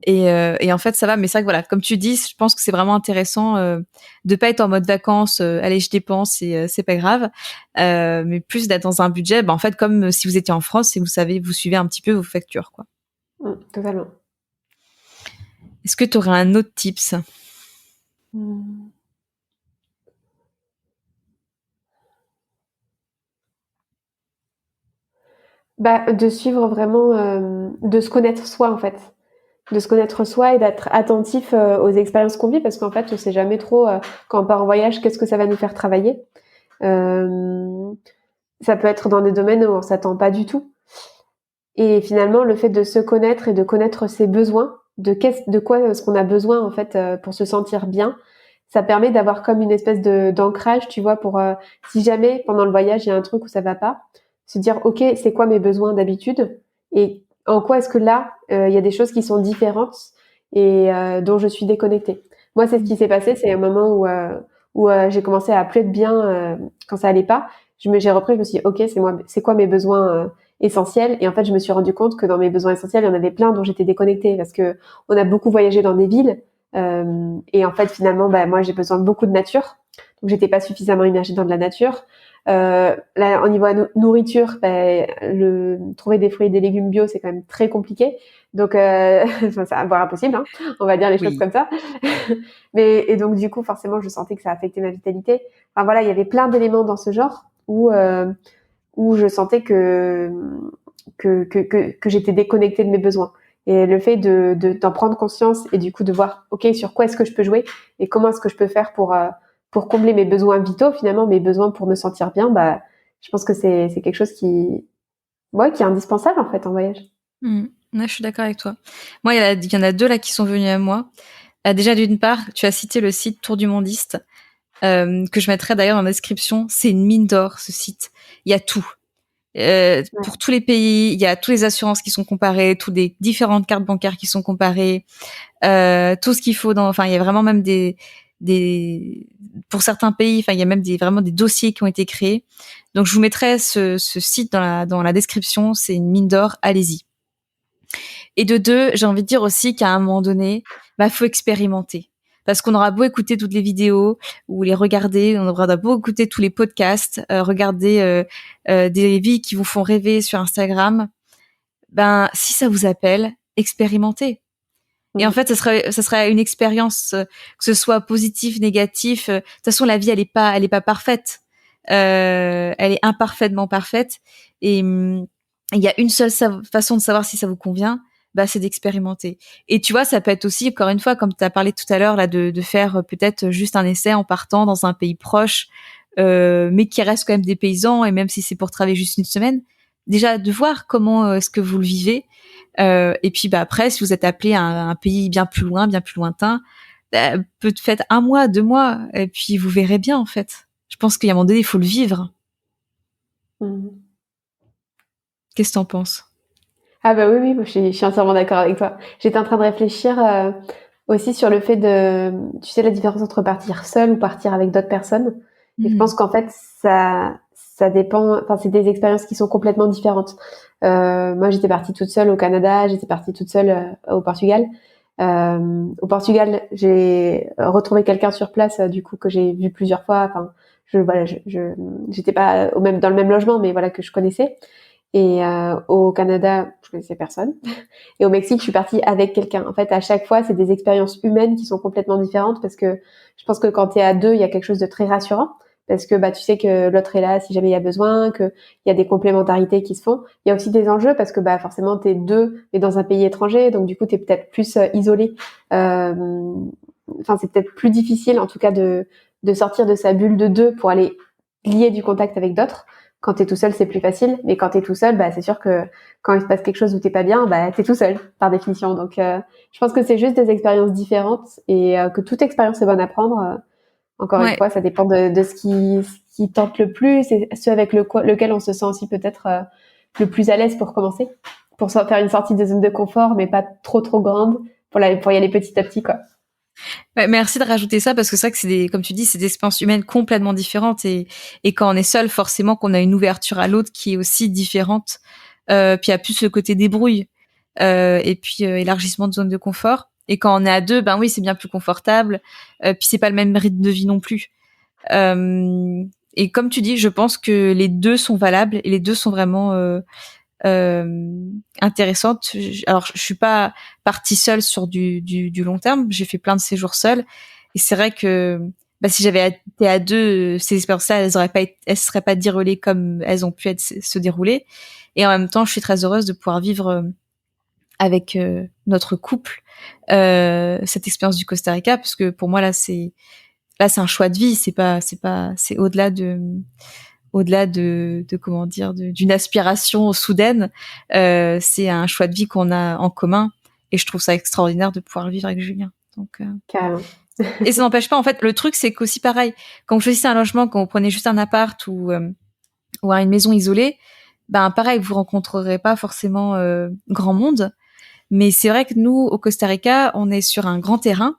et en fait ça va, mais c'est vrai que voilà, comme tu dis, je pense que c'est vraiment intéressant de pas être en mode vacances, allez je dépense et c'est pas grave, mais plus d'être dans un budget, en fait comme si vous étiez en France et vous savez, vous suivez un petit peu vos factures quoi. Totalement. Est-ce que tu aurais un autre tips? De suivre vraiment, de se connaître soi en fait, de se connaître soi et d'être attentif aux expériences qu'on vit, parce qu'en fait on sait jamais trop quand on part en voyage qu'est-ce que ça va nous faire travailler. Ça peut être dans des domaines où on s'attend pas du tout. Et finalement, le fait de se connaître et de connaître ses besoins, de quoi est-ce qu'on a besoin en fait pour se sentir bien, ça permet d'avoir comme une espèce d'ancrage, tu vois, pour si jamais pendant le voyage il y a un truc où ça va pas, se dire ok, c'est quoi mes besoins d'habitude et en quoi est-ce que là il y a des choses qui sont différentes et dont je suis déconnectée. Moi, c'est ce qui s'est passé, c'est un moment où j'ai commencé à plus être bien quand ça allait pas. J'ai repris, je me suis dit ok, c'est quoi mes besoins essentiels, et en fait je me suis rendu compte que dans mes besoins essentiels il y en avait plein dont j'étais déconnectée, parce que on a beaucoup voyagé dans des villes et en fait finalement moi j'ai besoin de beaucoup de nature, donc j'étais pas suffisamment immergée dans de la nature. Là au niveau nourriture, trouver des fruits et des légumes bio c'est quand même très compliqué, donc c'est voire impossible hein, on va dire les choses Oui. comme ça. Et donc du coup forcément je sentais que ça affectait ma vitalité. Enfin voilà, il y avait plein d'éléments dans ce genre où je sentais que j'étais déconnectée de mes besoins. Et le fait d'en prendre conscience et du coup de voir, ok, sur quoi est-ce que je peux jouer et comment est-ce que je peux faire pour combler mes besoins vitaux, finalement, mes besoins pour me sentir bien, je pense que c'est quelque chose qui est indispensable, en fait, en voyage. Ouais, je suis d'accord avec toi. Moi, il y en a deux là qui sont venus à moi. Déjà, d'une part, tu as cité le site Tour du Mondiste, que je mettrai d'ailleurs dans la description. C'est une mine d'or, ce site. Il y a tout. Pour tous les pays, il y a toutes les assurances qui sont comparées, toutes les différentes cartes bancaires qui sont comparées, tout ce qu'il faut enfin, il y a vraiment même pour certains pays, enfin, il y a même vraiment des dossiers qui ont été créés. Donc, je vous mettrai ce site dans la description. C'est une mine d'or. Allez-y. Et de deux, j'ai envie de dire aussi qu'à un moment donné, faut expérimenter. Parce qu'on aura beau écouter toutes les vidéos ou les regarder, on aura beau écouter tous les podcasts, regarder des vies qui vous font rêver sur Instagram, si ça vous appelle, expérimentez. Et en fait, ça sera une expérience, que ce soit positif, négatif. De toute façon, la vie, elle est pas parfaite. Elle est imparfaitement parfaite. Et il y a une seule façon de savoir si ça vous convient, c'est d'expérimenter. Et tu vois, ça peut être aussi, encore une fois, comme tu as parlé tout à l'heure, là, de faire peut-être juste un essai en partant dans un pays proche, mais qui reste quand même des paysans, et même si c'est pour travailler juste une semaine, déjà de voir comment est-ce que vous le vivez. Et puis après, si vous êtes appelé à un pays bien plus loin, bien plus lointain, peut-être 1 mois, 2 mois, et puis vous verrez bien en fait. Je pense qu'à un moment donné, il faut le vivre. Qu'est-ce que t'en penses? Ah oui, oui, je suis entièrement d'accord avec toi. J'étais en train de réfléchir aussi sur le fait tu sais, la différence entre partir seul ou partir avec d'autres personnes. Et je pense qu'en fait, ça dépend, enfin, c'est des expériences qui sont complètement différentes. Moi, j'étais partie toute seule au Canada, j'étais partie toute seule au Portugal. Au Portugal, j'ai retrouvé quelqu'un sur place, du coup, que j'ai vu plusieurs fois. Enfin, j'étais pas dans le même logement, mais voilà, que je connaissais. Et au Canada, je connaissais personne. Et au Mexique, je suis partie avec quelqu'un. En fait, à chaque fois, c'est des expériences humaines qui sont complètement différentes, parce que je pense que quand t'es à deux, il y a quelque chose de très rassurant, parce que tu sais que l'autre est là si jamais il y a besoin, qu'il y a des complémentarités qui se font. Il y a aussi des enjeux, parce que forcément t'es deux, mais dans un pays étranger, donc du coup t'es peut-être plus isolé. Enfin, c'est peut-être plus difficile, en tout cas, de sortir de sa bulle de deux pour aller lier du contact avec d'autres. Quand t'es tout seul, c'est plus facile, mais quand t'es tout seul, bah c'est sûr que quand il se passe quelque chose où t'es pas bien, bah t'es tout seul par définition. Donc je pense que c'est juste des expériences différentes et que toute expérience est bonne à prendre. Encore une Ouais. fois, ça dépend de ce qui tente le plus et ce avec lequel on se sent aussi peut-être le plus à l'aise pour commencer, pour faire une sortie de zone de confort, mais pas trop grande pour y aller petit à petit, quoi. Ouais, merci de rajouter ça parce que c'est vrai que comme tu dis, c'est des expériences humaines complètement différentes et quand on est seul, forcément qu'on a une ouverture à l'autre qui est aussi différente. Puis il y a plus le côté débrouille et puis élargissement de zone de confort. Et quand on est à deux, ben oui, c'est bien plus confortable. Puis c'est pas le même rythme de vie non plus. Et comme tu dis, je pense que les deux sont valables et les deux sont vraiment intéressante. Alors, je suis pas partie seule sur du long terme. J'ai fait plein de séjours seuls. Et c'est vrai que si j'avais été à deux, ces expériences-là, elles seraient pas déroulées comme elles ont pu se dérouler. Et en même temps, je suis très heureuse de pouvoir vivre avec notre couple cette expérience du Costa Rica, parce que pour moi là c'est un choix de vie. C'est au-delà de comment dire d'une aspiration soudaine, c'est un choix de vie qu'on a en commun et je trouve ça extraordinaire de pouvoir le vivre avec Julien. Donc Carrément. et ça n'empêche pas, en fait, le truc c'est qu'aussi pareil, quand vous choisissez un logement, quand vous prenez juste un appart ou une maison isolée, ben pareil, vous rencontrerez pas forcément grand monde, mais c'est vrai que nous au Costa Rica, on est sur un grand terrain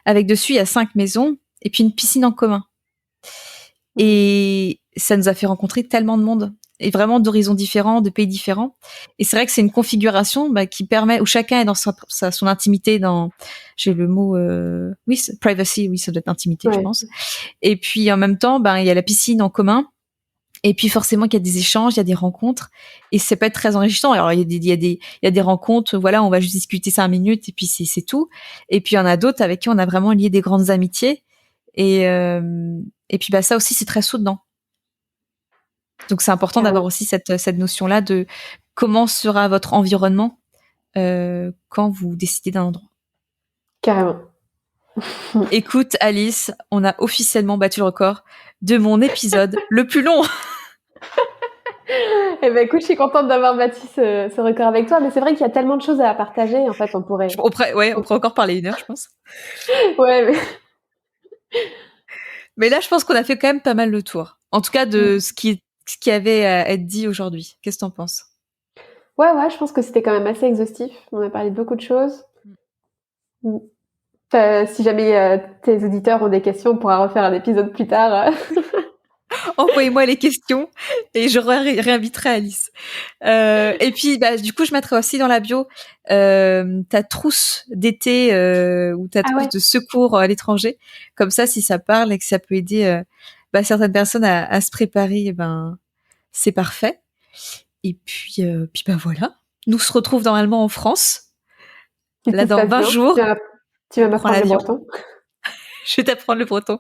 avec dessus il y a 5 maisons et puis une piscine en commun. Et ça nous a fait rencontrer tellement de monde et vraiment d'horizons différents, de pays différents. Et c'est vrai que c'est une configuration qui permet où chacun est dans son intimité, dans j'ai le mot oui privacy, oui ça doit être intimité je Ouais. pense. Et puis en même temps il y a la piscine en commun. Et puis forcément qu'il y a des échanges, il y a des rencontres et ça peut être très enrichissant. Alors il y a des rencontres, voilà, on va juste discuter 5 minutes et puis c'est tout. Et puis il y en a d'autres avec qui on a vraiment lié des grandes amitiés et puis ça aussi c'est très soutenant. Donc c'est important d'avoir Carrément. aussi cette notion-là de comment sera votre environnement quand vous décidez d'un endroit. Carrément. Écoute Alice, on a officiellement battu le record de mon épisode le plus long. Eh ben écoute, je suis contente d'avoir bâti ce record avec toi, mais c'est vrai qu'il y a tellement de choses à partager. En fait, On pourrait encore parler 1 heure, je pense. Ouais, mais... Mais là, je pense qu'on a fait quand même pas mal le tour. En tout cas, de ce qui avait à être dit aujourd'hui. Qu'est-ce que t'en penses? ouais, je pense que c'était quand même assez exhaustif. On a parlé de beaucoup de choses. Si jamais tes auditeurs ont des questions, on pourra refaire un épisode plus tard. Envoyez-moi les questions et je réinviterai Alice. Et puis, du coup, je mettrai aussi dans la bio ta trousse d'été ou ta Ah trousse ouais. de secours à l'étranger. Comme ça, si ça parle et que ça peut aider certaines personnes à se préparer, c'est parfait. Et puis voilà. Nous se retrouvons normalement en France, Si là tout se dans passe 20 bien, jours. tu vas On prend m'apprendre le l'avion. breton. Je vais t'apprendre le breton.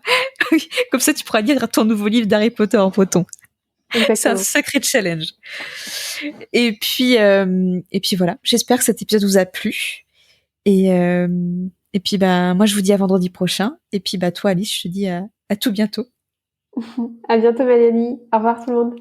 Comme ça, tu pourras lire ton nouveau livre d'Harry Potter en breton. C'est un Exactement. sacré challenge. Et puis voilà. J'espère que cet épisode vous a plu. Et, euh, et puis moi, je vous dis à vendredi prochain. Et puis toi, Alice, je te dis à tout bientôt. À bientôt, Mélanie. Au revoir tout le monde.